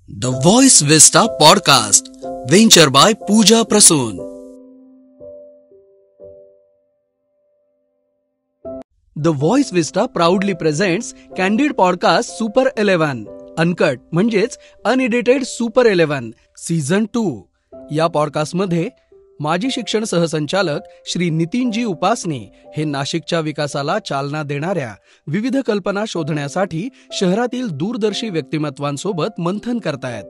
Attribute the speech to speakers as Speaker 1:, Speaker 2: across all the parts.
Speaker 1: The Voice Vista Podcast, venture by Pooja Prasoon. The Voice Vista proudly presents Candid Podcast Super 11, Uncut म्हणजेच Unedited Super 11, Season 2. या पॉडकास्टमध्ये माजी शिक्षण सहसंचालक श्री नितीनजी उपासने हे नाशिकच्या विकासाला चालना देणाऱ्या विविध कल्पना शोधण्यासाठी शहरातील दूरदर्शी व्यक्तिमत्वांसोबत मंथन करतायत.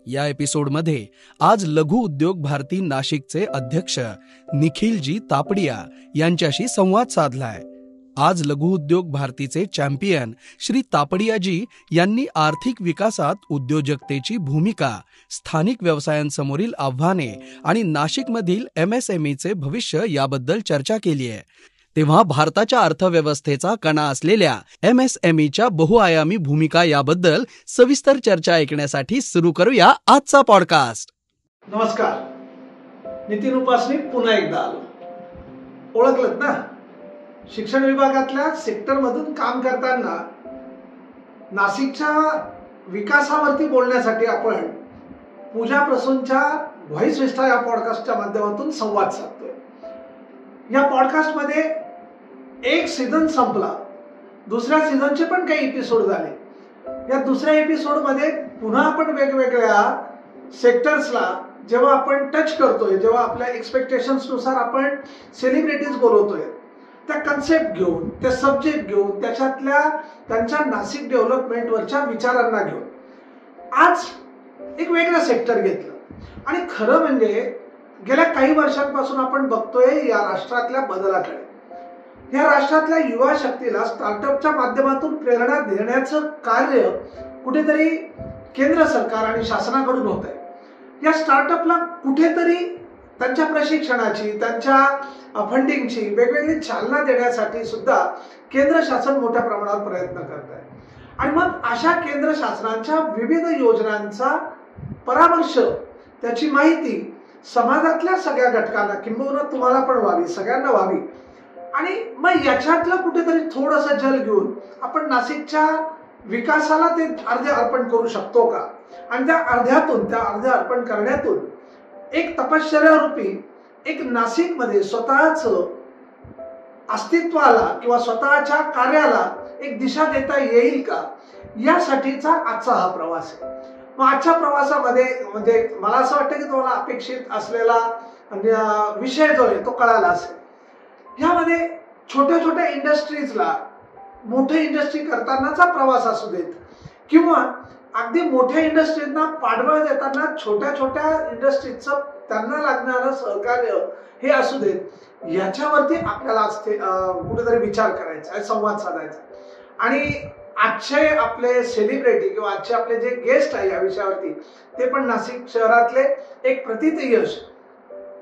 Speaker 1: या एपिसोडमध्ये आज लघु उद्योग भारती नाशिकचे अध्यक्ष निखिलजी तापडिया यांच्याशी संवाद साधलाय. आज लघु उद्योग भारतीचे चॅम्पियन श्री तापडियाजी यांनी आर्थिक विकासात उद्योजकतेची भूमिका, स्थानिक व्यवसायांसमोरील आव्हाने आणि नाशिकमधील MSMEचे भविष्य याबद्दल चर्चा केली आहे. तेव्हा भारताच्या अर्थव्यवस्थेचा कणा असलेल्या MSMEच्या बहुआयामी भूमिका याबद्दल सविस्तर चर्चा ऐकण्यासाठी सुरू करूया आजचा पॉडकास्ट.
Speaker 2: नमस्कार, नितीन उपासने पुन्हा एकदा आलो. ओळखलत ना? शिक्षण विभागातल्या सेक्टरमधून काम करताना नाशिकच्या विकासावरती बोलण्यासाठी आपण पूजा प्रसूनच्या व्हॉइस विस्टा या पॉडकास्टच्या माध्यमातून संवाद साधतोय. या पॉडकास्टमध्ये एक सीझन संपला, दुसऱ्या सीझनचे पण काही एपिसोड झाले. या दुसऱ्या एपिसोडमध्ये पुन्हा आपण वेगवेगळ्या सेक्टर्सला जेव्हा आपण टच करतोय, जेव्हा आपल्या एक्सपेक्टेशन्सनुसार आपण सेलिब्रिटीज बोलवतोय, त्या कन्सेप्ट घेऊन, त्या सब्जेक्ट घेऊन, त्याच्यातल्या त्यांच्या नाशिक डेव्हलपमेंटवरच्या विचारांना घेऊन आज एक वेगळं सेक्टर घेतलं. आणि खरं म्हणजे गेल्या काही वर्षांपासून आपण बघतोय या राष्ट्रातल्या बदलाकडे. या राष्ट्रातल्या युवा शक्तीला स्टार्टअपच्या माध्यमातून प्रेरणा देण्याचं कार्य कुठेतरी केंद्र सरकार आणि शासनाकडून होत आहे. या स्टार्टअपला कुठेतरी त्यांच्या प्रशिक्षणाची, त्यांच्या फंडिंगची वेगवेगळी चालना देण्यासाठी सुद्धा केंद्र शासन मोठ्या प्रमाणावर प्रयत्न करत आहे. आणि मग अशा केंद्र शासनाच्या विविध योजनांचा परामर्श, त्याची माहिती समाजातल्या सगळ्या घटकांना, किंबहुना तुम्हाला पण व्हावी, सगळ्यांना व्हावी. आणि मग याच्यातलं कुठेतरी थोडंसं जल घेऊन आपण नाशिकच्या विकासाला ते अर्धे अर्पण करू शकतो का? आणि त्या अर्धे अर्पण करण्यातून एक तपश्चर्या रूपी एक नाशिकमध्ये स्वतःच अस्तित्वाला किंवा स्वतःच्या कार्याला एक दिशा देता येईल का, यासाठीचा आजचा हा प्रवास आहे. मग आजच्या प्रवासामध्ये म्हणजे मला असं वाटतं की तुम्हाला अपेक्षित असलेला विषय जो आहे तो कळाला असेल. ह्यामध्ये छोट्या छोट्या इंडस्ट्रीजला मोठे इंडस्ट्री करतानाचा प्रवास असू देत, किंवा अगदी मोठ्या इंडस्ट्रीजना पाठबळ देताना छोट्या छोट्या इंडस्ट्रीजचं त्यांना लागणारं सहकार्य हे असू देत, याच्यावरती आपल्याला आज कुठेतरी विचार करायचा आहे, संवाद साधायचा. आणि आजचे आपले सेलिब्रिटी किंवा आजचे आपले जे गेस्ट आहे या विषयावरती, ते पण नाशिक शहरातले एक प्रथित यश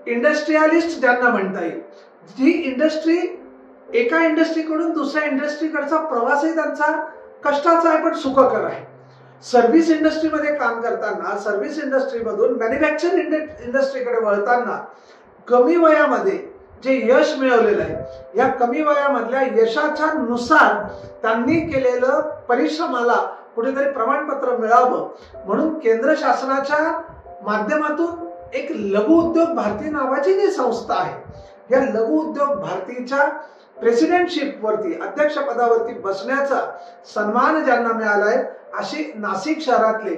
Speaker 2: इंडस्ट्रियलिस्ट ज्यांना म्हणता येईल. जी इंडस्ट्री एका इंडस्ट्रीकडून दुसऱ्या इंडस्ट्रीकडचा प्रवासही त्यांचा कष्टाचा आहे पण सुखकर आहे. सर्व्हिस इंडस्ट्रीमध्ये काम करताना, सर्व्हिस इंडस्ट्रीमधून मॅन्युफॅक्चरिंग इंडस्ट्रीकडे वळताना कमी वयामध्ये जे यश मिळवलेलं आहे, या कमी वयामधल्या यशाच्या नुसार त्यांनी केलेलं परिश्रमाला कुठेतरी प्रमाणपत्र मिळावं म्हणून केंद्र शासनाच्या माध्यमातून एक लघु उद्योग भारती नावाची जी संस्था आहे, या लघु उद्योग भारतीच्या प्रेसिडेंटशिप वरती, अध्यक्षपदावरती बसण्याचा सन्मान ज्यांना मिळालाय, अशी नाशिक शहरातले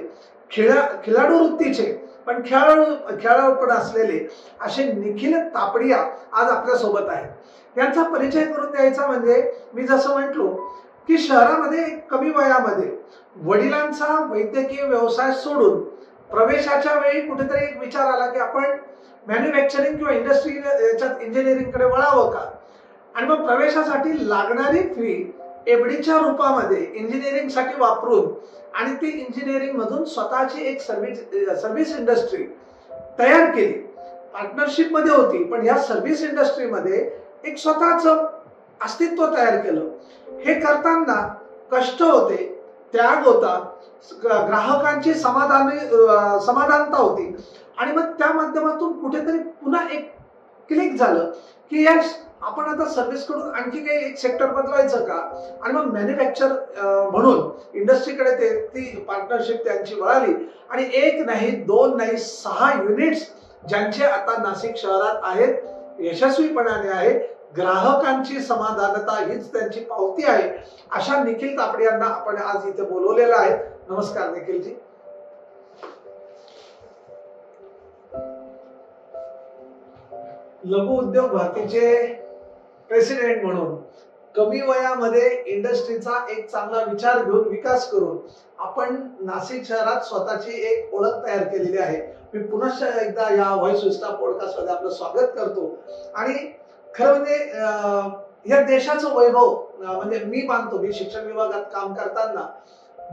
Speaker 2: खिलाडू वृत्तीचे पण खेळाडू पण असलेले असे निखिल तापडिया आज आपल्या सोबत आहेत. यांचा परिचय करून द्यायचा म्हणजे मी जसं म्हटलो की शहरामध्ये कमी वयामध्ये वडिलांचा वैद्यकीय व्यवसाय सोडून प्रवेशाच्या वेळी कुठेतरी एक विचार आला की आपण मॅन्युफॅक्चरिंग किंवा इंडस्ट्री याच्यात इंजिनिअरिंगकडे वळावं का. आणि मग प्रवेशासाठी लागणारी फी एफडीच्या रूपामध्ये इंजिनिअरिंग साठी वापरून आणि ती इंजिनिअरिंग मधून स्वतःची एक सर्व्हिस इंडस्ट्री तयार केली. पार्टनरशिप मध्ये होती, पण या सर्व्हिस इंडस्ट्रीमध्ये एक स्वतःच अस्तित्व तयार केलं. हे करताना कष्ट होते, त्याग होता, ग्राहकांची समाधानता होती. आणि मग त्या माध्यमातून कुठेतरी पुन्हा एक क्लिक झालं की या आपण आता सर्व्हिस कडून आणखी काही एक सेक्टर बदलायचं का, आणि मग मॅन्युफॅक्चर म्हणून इंडस्ट्रीकडे ती पार्टनरशिप त्यांची वळाली आणि एक नाही, दोन नाही, 6 युनिट्स ज्यांचे आता नाशिक शहरात आहेत, यशस्वीपणाने आहे. ग्राहकांची समाधानता हीच त्यांची पावती आहे. अशा निखिल तापडे यांना आपण आज इथे बोलवलेलं आहे. नमस्कार निखिलजी. लघु उद्योग भारतीचे प्रेसिडेंट म्हणून कमी वयामध्ये इंडस्ट्रीचा एक चांगला विचार घेऊन विकास करून आपण नाशिक शहरात स्वतःची एक ओळख तयार केलेली आहे. मी पुन्हा एकदा या व्हॉइस विस्टा पॉडकास्ट मध्ये आपलं स्वागत करतो. आणि खरं म्हणजे या देशाचं वैभव म्हणजे मी मानतो, मी शिक्षण विभागात काम करताना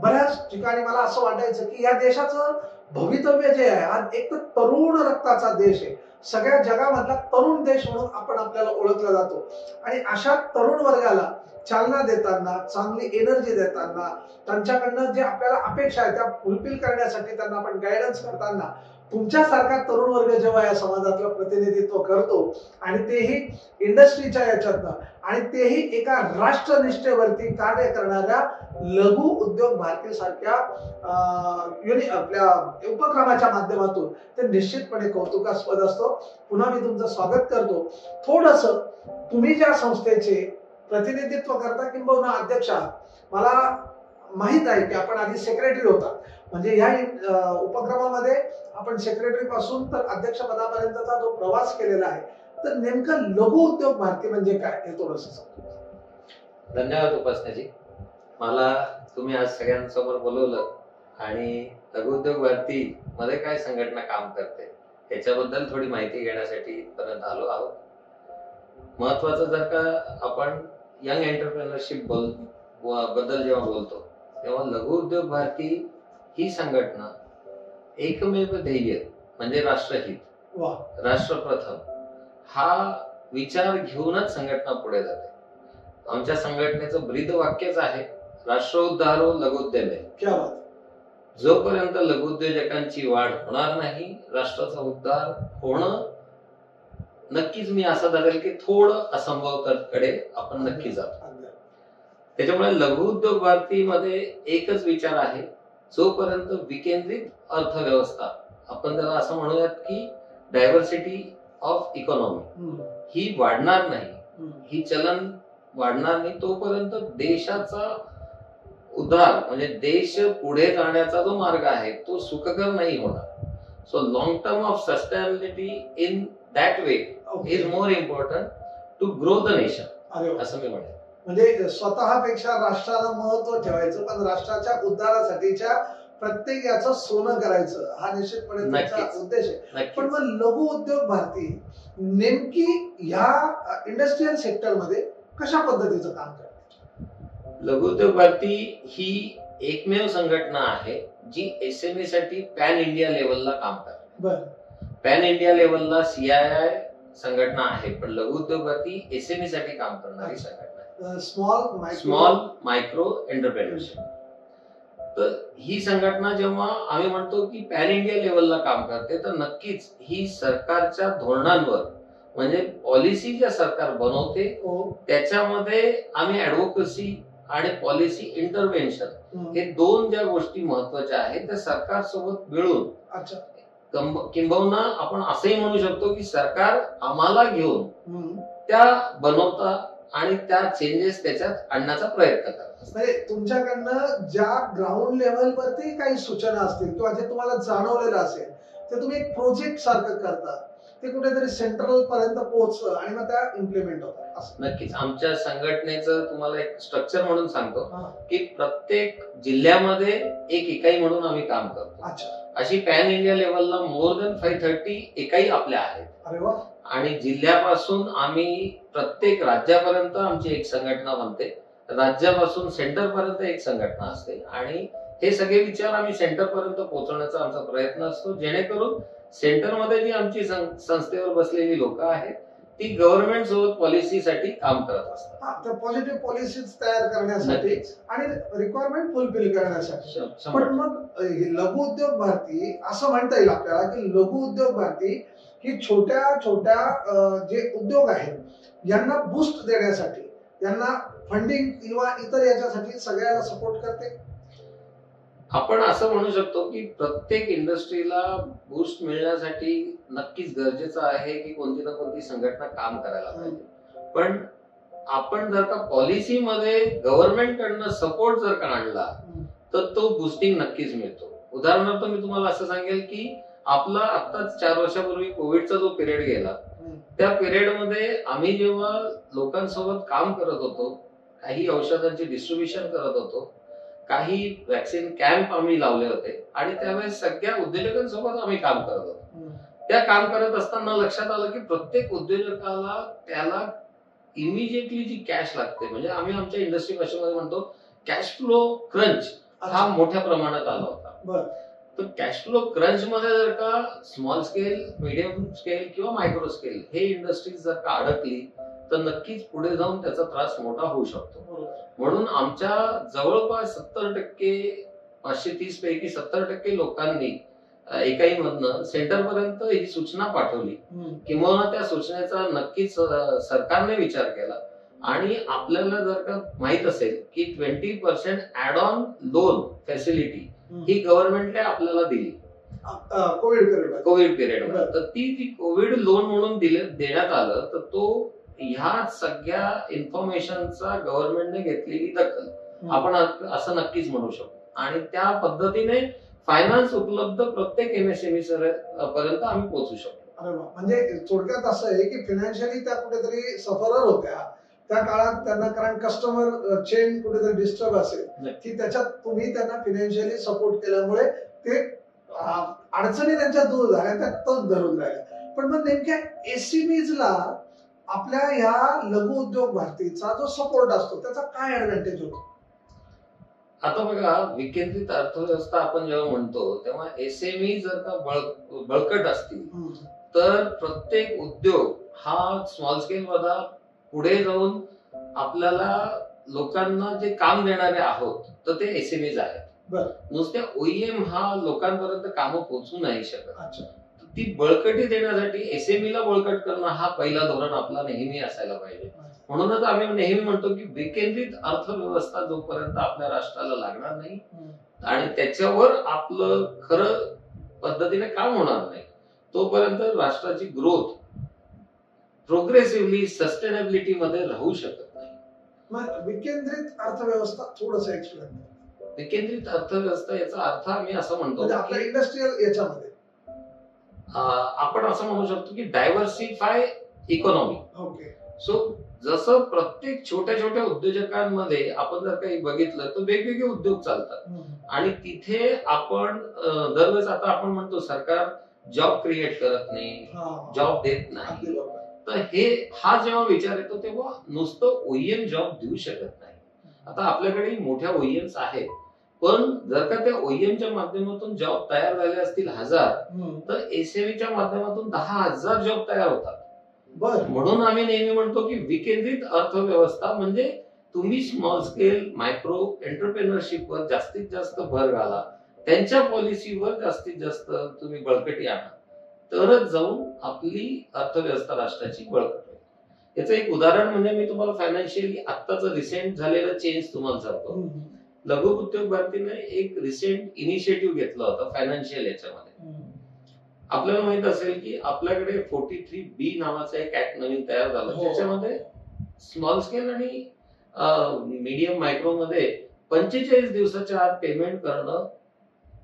Speaker 2: बऱ्याच ठिकाणी मला असं वाटायचं की या देशाचं भवितव्य जे आहे, हा एक तर तरुण रक्ताचा देश आहे. सगळ्या जगामधला तरुण देश म्हणून आपण आपल्याला ओळखला जातो. आणि अशा तरुण वर्गाला चालना देताना, चांगली एनर्जी देताना, त्यांच्याकडनं जे आपल्याला अपेक्षा आहे त्या फुलफिल करण्यासाठी त्यांना आपण गायडन्स करताना तुमच्यासारखा तरुण वर्ग जेव्हा या समाजातलं प्रतिनिधित्व करतो आणि तेही इंडस्ट्रीच्या याच्यातनं, आणि तेही एका राष्ट्रनिष्ठेवरती कार्य करणाऱ्या लघु उद्योग भारती सारख्या आपल्या उपक्रमाच्या माध्यमातून, ते निश्चितपणे कौतुकास्पद असतो. पुन्हा मी तुमचं स्वागत करतो. थोडस तुम्ही ज्या संस्थेचे प्रतिनिधित्व करता किंबहुना अध्यक्ष आहात, मला माहित आहे की आपण आधी सेक्रेटरी होता, म्हणजे या उपक्रमामध्ये आपण सेक्रेटरी पासून तर अध्यक्ष पदापर्यंतचा जो प्रवास केलेला आहे, तर नेमकं लघु उद्योग भारती म्हणजे काय हे थोडंसं सांगा.
Speaker 3: धन्यवाद उपासनाजी. मला तुम्ही आज सगळ्यांसमोर बोलवलं आणि लघु उद्योग भारती मध्ये काय संघटना काम करते याच्याबद्दल थोडी माहिती घेण्यासाठी इथपर्यंत आलो आहोत. महत्वाचं, जर का आपण यंग एंटरप्रेनरशिप बद्दल जेव्हा बोलतो तेव्हा लघु उद्योग भारती ही संघटना एकमेव ध्येय म्हणजे राष्ट्रहित, राष्ट्रप्रथम हा विचार घेऊनच संघटना पुढे जाते. आमच्या संघटनेचं ब्रीद वाक्यच आहे, राष्ट्रोद्धारो लघुउद्यमे. जोपर्यंत लघुउद्योजकांची वाढ होणार नाही, राष्ट्राचा उद्धार होणं नक्कीच, मी असं धरेल की थोडं असंभवकडे आपण नक्की जातो. त्याच्यामुळे लघु उद्योग भारतीमध्ये एकच विचार आहे, जोपर्यंत विकेंद्रित अर्थव्यवस्था, आपण त्याला असं म्हणूयात की डायव्हर्सिटी ऑफ इकॉनॉमी ही वाढणार नाही, ही चलन वाढणार नाही, तोपर्यंत देशाचा उद्धार म्हणजे देश पुढे जाण्याचा जो मार्ग आहे तो सुखकर नाही होणार. So long term of sustainability in that way is more important to grow the nation, असं मी म्हणेन.
Speaker 2: म्हणजे स्वतःपेक्षा राष्ट्राला महत्व ठेवायचं, पण राष्ट्राच्या उद्धारासाठीच्या प्रत्येक याचं सोनं करायचं, हा निश्चितपणे त्याचा उद्देश आहे. पण मग लघु उद्योग भारती नेमकी ह्या इंडस्ट्रियल सेक्टरमध्ये कशा पद्धतीचं काम करते?
Speaker 3: लघु उद्योग भारती ही एकमेव संघटना आहे जी एसएमई साठी पॅन इंडिया लेवलला काम करते. पॅन इंडिया लेवलला CII संघटना आहे, पण लघु उद्योग भारती एसएमई साठी काम करणारी संघटना आहे, स्मॉल मायक्रो एंटरप्रेन्योरशिप. तर ही संघटना जेव्हा आम्ही म्हणतो की पॅन इंडिया लेवलला काम करते, तर नक्कीच ही सरकारच्या धोरणांवर, म्हणजे पॉलिसी ज्या सरकार बनवते त्याच्यामध्ये आम्ही ऍडव्होकसी आणि पॉलिसी इंटरव्हेन्शन हे दोन ज्या गोष्टी महत्वाच्या आहेत त्या सरकार सोबत मिळून, किंबहुना आपण असंही म्हणू शकतो की सरकार आम्हाला घेऊन त्या बनवता आणि त्या चेंजेस त्याच्यात आणण्याचा प्रयत्न करतात.
Speaker 2: म्हणजे तुमच्याकडनं ज्या ग्राउंड लेवलवरती काही सूचना असतील किंवा जे तुम्हाला जाणवलेलं असेल ते तुम्ही एक प्रोजेक्ट सारखं करता, ते कुठेतरी सेंट्रल पर्यंत पोहोचतं आणि मग त्या इम्प्लिमेंट होतात.
Speaker 3: नक्कीच आमच्या संघटनेचं तुम्हाला एक स्ट्रक्चर म्हणून सांगतो की प्रत्येक जिल्ह्यामध्ये एक इकाई म्हणून आम्ही काम करतो. अशी पॅन इंडिया लेवलला मोर दॅन 530 इकाई आपल्या आहेत. आणि जिल्ह्यापासून आम्ही प्रत्येक राज्यापर्यंत आमची एक संघटना बनते, राज्यापासून सेंटर पर्यंत एक संघटना असते, आणि हे सगळे विचार आम्ही सेंटर पर्यंत पोहोचवण्याचा आमचा प्रयत्न असतो, जेणेकरून सेंटरमध्ये जी आमची संस्थेवर बसलेली लोक आहेत ती गव्हर्नमेंट सोबत पॉलिसीसाठी काम करत असतात.
Speaker 2: तर पॉझिटिव्ह पॉलिसीज तयार करण्यासाठी
Speaker 3: नक्कीच.
Speaker 2: आणि रिक्वायरमेंट फुलफिल करण्यासाठी.
Speaker 3: शंभर
Speaker 2: पण मग ही लघु उद्योग भारती असं म्हणता येईल आपल्याला की लघु उद्योग भारती ही छोट्या छोट्या जे उद्योग आहेत यांना बूस्ट देण्यासाठी, यांना फंडिंग किंवा इतर याच्यासाठी सगळ्याला सपोर्ट करते.
Speaker 3: आपण असं म्हणू शकतो की प्रत्येक इंडस्ट्रीला बूस्ट मिळण्यासाठी नक्कीच गरजेचं आहे की कोणती ना कोणती संघटना काम करायला पाहिजे. पण आपण जर का पॉलिसीमध्ये गव्हर्नमेंट कडनं सपोर्ट जर का आणला तर तो बुस्टिंग नक्कीच मिळतो. उदाहरणार्थ मी तुम्हाला असं सांगेल की आपला आत्ताच 4 वर्षापूर्वी कोविडचा जो पिरियड गेला, त्या पिरियडमध्ये आम्ही जेव्हा लोकांसोबत काम करत होतो, काही औषधांचे डिस्ट्रीब्युशन करत होतो, काही वॅक्सिन कॅम्प आम्ही लावले होते आणि त्यावेळेस सगळ्या उद्योजकांसोबत आम्ही काम करत होतो. त्या काम करत असताना लक्षात आलं की प्रत्येक उद्योजकाला त्याला इमिजिएटली जी कॅश लागते, म्हणजे आम्ही आमच्या इंडस्ट्री भाषेमध्ये म्हणतो कॅश फ्लो क्रंच, हा मोठ्या प्रमाणात आला होता. तर कॅश फ्लो क्रंच मध्ये जर का स्मॉल स्केल, मीडियम स्केल किंवा मायक्रो स्केल हे इंडस्ट्रीज जर का अडकली तर नक्कीच पुढे जाऊन त्याचा त्रास मोठा होऊ शकतो. म्हणून आमच्या जवळपास 70%, 530 पैकी 70% लोकांनी एकाही मधनं सेंटर पर्यंत ही सूचना पाठवली किंवा त्या सूचनेचा नक्कीच सरकारने विचार केला. आणि आपल्याला जर का माहित असेल की 20% ऍड ऑन लोन फॅसिलिटी ही गव्हर्नमेंटने आपल्याला दिली कोविड पिरियड. तर ती जी कोविड लोन म्हणून देण्यात आलं, तर तो ह्या सगळ्या इन्फॉर्मेशनचा गव्हर्नमेंटने घेतलेली दखल आपण असं नक्कीच म्हणू शकतो. आणि त्या पद्धतीने फायनान्स उपलब्ध प्रत्येक एमएसएमई पर्यंत आम्ही पोहोचू शकतो.
Speaker 2: अरे वा, म्हणजे थोडक्यात असं आहे की फायनान्शियली त्या कुठेतरी सफरर होत्या त्या काळात त्यांना, कारण कस्टमर चेन कुठेतरी डिस्टर्ब असेल की त्याच्यात तुम्ही त्यांना फायनान्शियली सपोर्ट केल्यामुळे ते अडचणी त्यांच्या दूर झाल्या, त्या तोच धरून राहिल्या. पण मग नेमक्या एसएमईजला आपल्या ह्या लघु उद्योग भारतीचा जो सपोर्ट असतो त्याचा काय ऍडव्हान्टेज होतो?
Speaker 3: आता बघा, विकेंद्रित अर्थव्यवस्था आपण जेव्हा म्हणतो तेव्हा एसएमई जर का बळकट असतील तर प्रत्येक उद्योग हा स्मॉल स्केल मध्ये पुढे जाऊन आपल्याला लोकांना जे काम देणारे आहोत तर ते एसएमईज आहेत. नुसत्या ओईएम हा लोकांपर्यंत कामं पोहोचू नाही शकत. ती बळकटी देण्यासाठी एसएमईला बळकट करणं हा पहिला धोरण आपला नेहमी असायला पाहिजे. म्हणूनच आम्ही नेहमी म्हणतो की विकेंद्रित अर्थव्यवस्था जोपर्यंत आपल्या राष्ट्राला लागणार नाही आणि त्याच्यावर आपलं खरं पद्धतीने काम होणार नाही तोपर्यंत राष्ट्राची ग्रोथ प्रोग्रेसिव्हली सस्टेनेबिलिटी मध्ये राहू शकत नाही.
Speaker 2: मग विकेंद्रित अर्थव्यवस्था थोडस एक्सप्लेन.
Speaker 3: विकेंद्रित अर्थव्यवस्था याचा अर्थ आम्ही असं म्हणतो
Speaker 2: आपल्या इंडस्ट्रियल याच्यामध्ये
Speaker 3: आपण असं म्हणू शकतो की डायव्हर्सिफाय इकॉनॉमी.
Speaker 2: ओके.
Speaker 3: सो जसं प्रत्येक छोट्या छोट्या उद्योजकांमध्ये आपण जर काही बघितलं तर वेगवेगळे उद्योग चालतात आणि तिथे आपण दरवेळेस आता आपण म्हणतो सरकार जॉब क्रिएट करत नाही, जॉब देत नाही. तर हा जेव्हा विचार येतो तेव्हा नुसतं ओईएम जॉब देऊ शकत नाही. आता आपल्याकडे मोठ्या ओईएम्स आहेत, पण जर का त्या ओईएमच्या माध्यमातून जॉब तयार झाले असतील 1000 तर एसएमईच्या माध्यमातून 10,000 जॉब तयार होतात. म्हणून आम्ही नेहमी म्हणतो की विकेंद्रित अर्थव्यवस्था म्हणजे तुम्ही स्मॉल स्केल मायक्रो एंटरप्रेन्योरशिपवर जास्तीत जास्त भर घाला, त्यांच्या पॉलिसीवर जास्तीत जास्त तुम्ही बळकटी आणा, तरच जाऊन आपली अर्थव्यवस्था राष्ट्राची बळकट होईल. याचं एक उदाहरण म्हणजे मी तुम्हाला फायनान्शियली आत्ताच रिसेंट झालेलं चेंज तुम्हाला सांगतो. लघु उद्योग भारतीने एक रिसेंट इनिशिएटिव्ह घेतला होता फायनान्शियल याच्यामध्ये. आपल्याला माहित असेल की आपल्याकडे 43B नावाचा एक ऍक्ट नवीन तयार झाला, ज्याच्यामध्ये स्मॉल स्केल आणि मीडियम मायक्रो मध्ये 45 दिवसाच्या आत पेमेंट करणं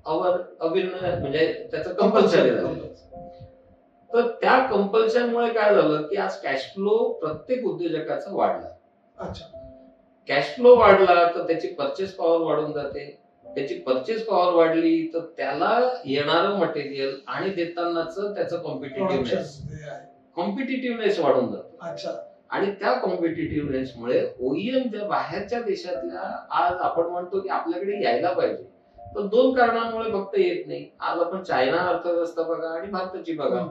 Speaker 3: म्हणजे त्याचं कंपल्सरी झालं. तर त्या कंपल्शनमुळे काय झालं की आज कॅश फ्लो प्रत्येक उद्योजकाचा वाढला. कॅश फ्लो वाढला तर त्याची परचेस पॉवर वाढून जाते. त्याची परचेस पॉवर वाढली तर त्याला येणारं मटेरियल आणि देतानाच त्याचं कॉम्पिटिटिव्हनेस वाढून जातो. आणि त्या कॉम्पिटिटिव्हनेसमुळे ओईएम ज्या बाहेरच्या देशातल्या आज आपण म्हणतो की आपल्याकडे यायला पाहिजे, तर 2 कारणांमुळे फक्त येत नाही. आज आपण चायना अर्थव्यवस्था बघा आणि भारताची बघा.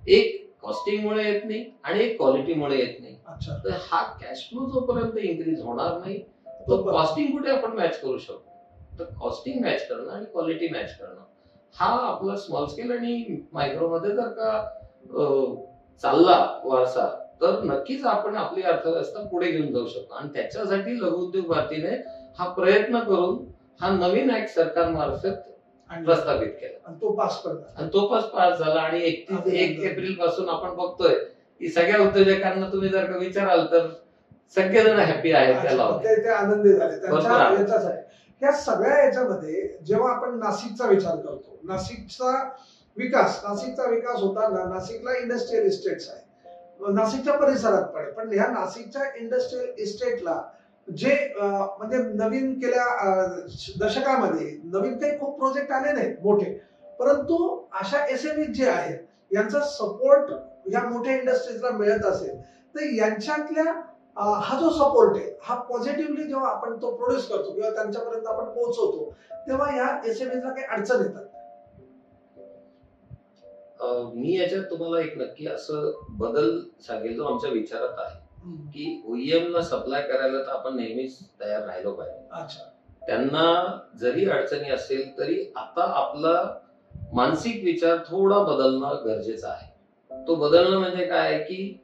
Speaker 3: एक कॉस्टिंगमुळे येत नाही आणि एक क्वालिटीमुळे येत नाही.
Speaker 2: अच्छा.
Speaker 3: तर हा कॅश फ्लो जोपर्यंत इन्क्रीज होणार नाही तर
Speaker 2: बरोबर.
Speaker 3: कॉस्टिंग कुठे आपण मॅच करू शकतो. तर कॉस्टिंग मॅच करणं आणि क्वालिटी मॅच करणं हा आपला स्मॉल स्केल आणि मायक्रो मध्ये जर का चालला वारसा तर नक्कीच आपण आपली अर्थव्यवस्था पुढे घेऊन जाऊ शकतो. आणि त्याच्यासाठी लघु उद्योग भारतीने हा प्रयत्न करून हा नवीन ऍक्ट सरकारमार्फत प्रस्थापित केला
Speaker 2: आणि तो पास करणार.
Speaker 3: आणि तो पास झाला. आणि 1 एप्रिल पासून आपण बघतोय की सगळ्या उद्योजकांना तुम्ही जर का विचाराल तर सगळेजण हॅपी आहेत त्याला.
Speaker 2: ते आनंदी झाले त्यांच्या
Speaker 3: बरोबर.
Speaker 2: याचाच आहे. या सगळ्या याच्यामध्ये जेव्हा आपण नाशिकचा विचार करतो, नाशिकचा विकास होताना नाशिकला इंडस्ट्रियल इस्टेट्स आहे, नाशिकच्या परिसरात पण ह्या नाशिकच्या इंडस्ट्रियल इस्टेटला जे म्हणजे नवीन गेल्या दशकामध्ये नवीन काही खूप प्रोजेक्ट आले नाहीत मोठे, परंतु अशा एसएमई जे आहेत यांचा सपोर्ट या मोठ्या इंडस्ट्रीजला मिळत असेल तर यांच्यातल्या हा जो सपोर्ट आहे हा पॉझिटिव्हली जेव्हा आपण तो प्रोड्यूस करतो किंवा त्यांच्यापर्यंत आपण पोहोचवतो तेव्हा या एसएमईला काही अडचण येतात.
Speaker 3: मी याच्यात तुम्हाला एक नक्की असं बदल सांगेल जो आमच्या विचारात आहे की ओईएम ला सप्लाय करायला तर आपण नेहमीच तयार राहिलो पाहिजे.
Speaker 2: अच्छा.
Speaker 3: त्यांना जरी अडचणी असेल तरी आता आपला मानसिक विचार थोडा बदलणं गरजेचं आहे. तो बदलणं म्हणजे काय की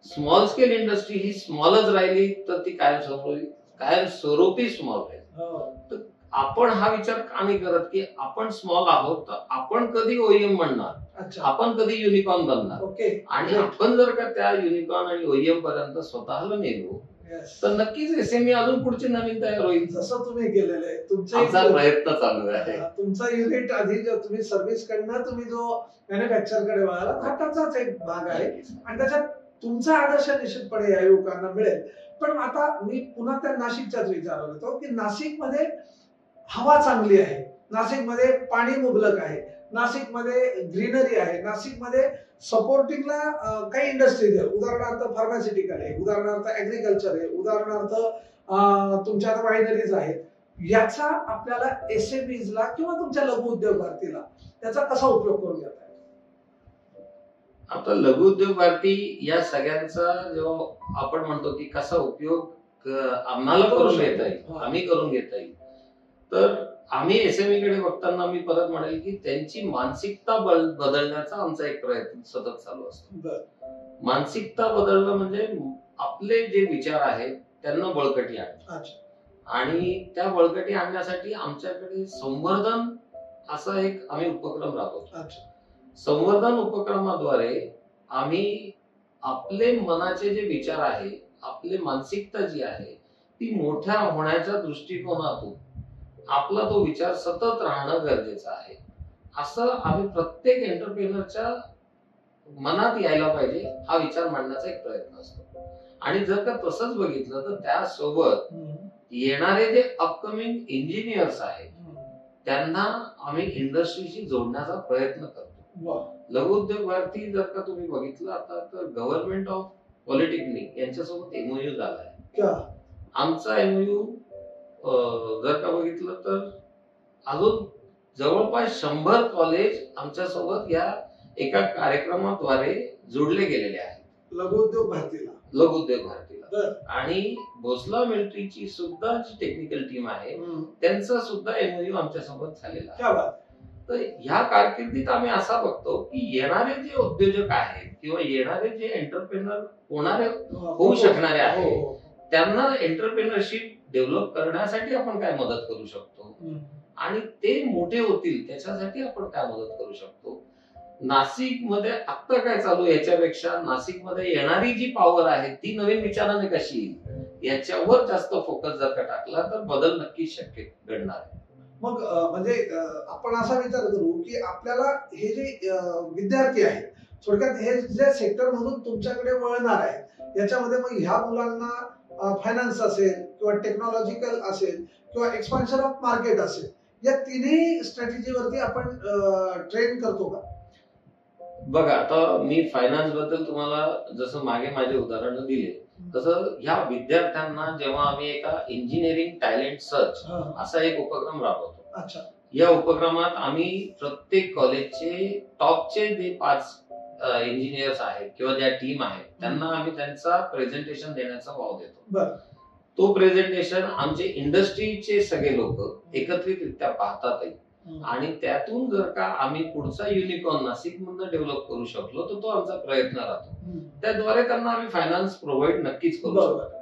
Speaker 3: स्मॉल स्केल इंडस्ट्री ही स्मॉलच राहिली तर ती कायमस्वरूपी स्मॉल राहील. तर आपण हा विचार का नाही करत की आपण स्मॉल आहोत तर आपण कधी ओईएम बनणार, आपण कधी युनिकॉर्न बनणार.
Speaker 2: ओके.
Speaker 3: आणि आपण जर का त्या युनिकॉर्न आणि ओईएम पर्यंत स्वतःला नेलो तर नक्कीच एसएमई अजून पुढची नवीन तयार होईल.
Speaker 2: जसं तुम्ही केलेलं आहे
Speaker 3: तुमचा प्रयत्न चालू आहे.
Speaker 2: तुमचा युनिट आधी जो तुम्ही सर्व्हिस कडनं तुम्ही जो मॅन्युफॅक्चर कडे वळाला हा त्याचाच एक भाग आहे आणि त्याच्यात तुमचा आदर्श निश्चितपणे या युवकांना मिळेल. पण आता मी पुन्हा त्या नाशिकच्याच विचारत होतो की नाशिकमध्ये हवा चांगली आहे, नाशिकमध्ये पाणी मुबलक आहे, नाशिकमध्ये ग्रीनरी आहे, नाशिकमध्ये सपोर्टिंगला काही इंडस्ट्रीज आहे, उदाहरणार्थ फार्मास्युटिकल आहे, उदाहरणार्थ ऍग्रिकल्चर आहे, उदाहरणार्थ तुमच्या वायनरीज आहेत. याचा आपल्याला एसएमईजला किंवा तुमच्या लघु उद्योग भारतीला त्याचा कसा उपयोग करून घेता येईल?
Speaker 3: आता लघु उद्योग भारती या सगळ्यांचा जेव्हा आपण म्हणतो की कसा उपयोग आम्हाला करून घेता येईल, आम्ही करून घेता येईल, तर आम्ही एसएमई कडे बघताना मी परत म्हणेल की त्यांची मानसिकता बदलण्याचा आमचा एक प्रयत्न सतत चालू असतो. मानसिकता बदलणं म्हणजे आपले जे विचार आहेत त्यांना बळकटी आणणं. आणि त्या बळकटी आणण्यासाठी आमच्याकडे संवर्धन असा एक आम्ही उपक्रम राबवतो. संवर्धन उपक्रमाद्वारे आम्ही आपले मनाचे जे विचार आहे, आपली मानसिकता जी आहे ती मोठ्या होण्याच्या दृष्टिकोनातून आपला तो विचार सतत राहणं गरजेचं आहे असं आम्ही प्रत्येक एंटरप्रेनरच्या मनात यायला पाहिजे हा विचार मांडण्याचा एक प्रयत्न असतो. आणि जर का तसंच बघितलं तर त्यासोबत येणारे जे अपकमिंग इंजिनियर्स आहेत त्यांना आम्ही इंडस्ट्रीशी जोडण्याचा प्रयत्न करतो. लघु उद्योग भारती जर का तुम्ही बघितलं आता तर गव्हर्नमेंट ऑफ पॉलिटेक्निक यांच्यासोबत एमओयू झालाय. आमचा एमओयू जर का बघितलं तर अजून जवळपास 100 कॉलेज आमच्या सोबत या एका कार्यक्रमाद्वारे जोडले गेलेले आहेत
Speaker 2: लघु उद्योग भारतीला.
Speaker 3: आणि भोसला मिलिटरीची सुद्धा जी टेक्निकल टीम आहे त्यांचा सुद्धा एमओयू आमच्या सोबत झालेला आहे. तर ह्या कारकिर्दीत आम्ही असा बघतो की येणारे जे उद्योजक आहेत किंवा येणारे जे एंटरप्रेनर होऊ शकणारे आहेत त्यांना एंटरप्रेनरशिप डेव्हलप करण्यासाठी आपण काय मदत करू शकतो आणि ते मोठे होतील त्याच्यासाठी आपण काय मदत करू शकतो. नाशिकमध्ये आता काय चालू याच्यापेक्षा नाशिकमध्ये येणारी जी पॉवर आहे ती नवीन विचाराने कशी येईल याच्यावर जास्त फोकस जर का टाकला तर बदल नक्कीच शक्य घडणार आहे.
Speaker 2: मग म्हणजे आपण असा विचार करू की आपल्याला हे जे विद्यार्थी आहेत थोडक्यात हे जे सेक्टर मधून तुमच्याकडे वळणार आहे याच्यामध्ये मग ह्या मुलांना फायनान्स असेल किंवा टेक्नॉलॉजिकल असेल किंवा एक्सपान्शन ऑफ मार्केट असेल या तिन्ही स्ट्रॅटेजीवरती आपण ट्रेन करतो का?
Speaker 3: बघा आता मी फायनान्स बद्दल तुम्हाला जसं मागे माझे उदाहरण दिले तसं ह्या विद्यार्थ्यांना जेव्हा आम्ही एका इंजिनिअरिंग टॅलेंट सर्च असा एक उपक्रम राबवतो. या उपक्रमात आम्ही प्रत्येक कॉलेजचे टॉपचे जे 5 इंजिनियर्स आहेत किंवा ज्या टीम आहेत त्यांना आम्ही त्यांचा प्रेझेंटेशन देण्याचा वाव देतो.
Speaker 2: बरं.
Speaker 3: तो प्रेझेंटेशन आमचे इंडस्ट्रीचे सगळे लोक एकत्रितरित्या पाहतात आणि त्यातून जर का आम्ही पुढचा युनिकॉर्न नाशिक मधून डेव्हलप करू शकलो तर तो आमचा प्रयत्न राहतो. त्याद्वारे त्यांना आम्ही फायनान्स प्रोव्हाइड नक्कीच करू शकतो.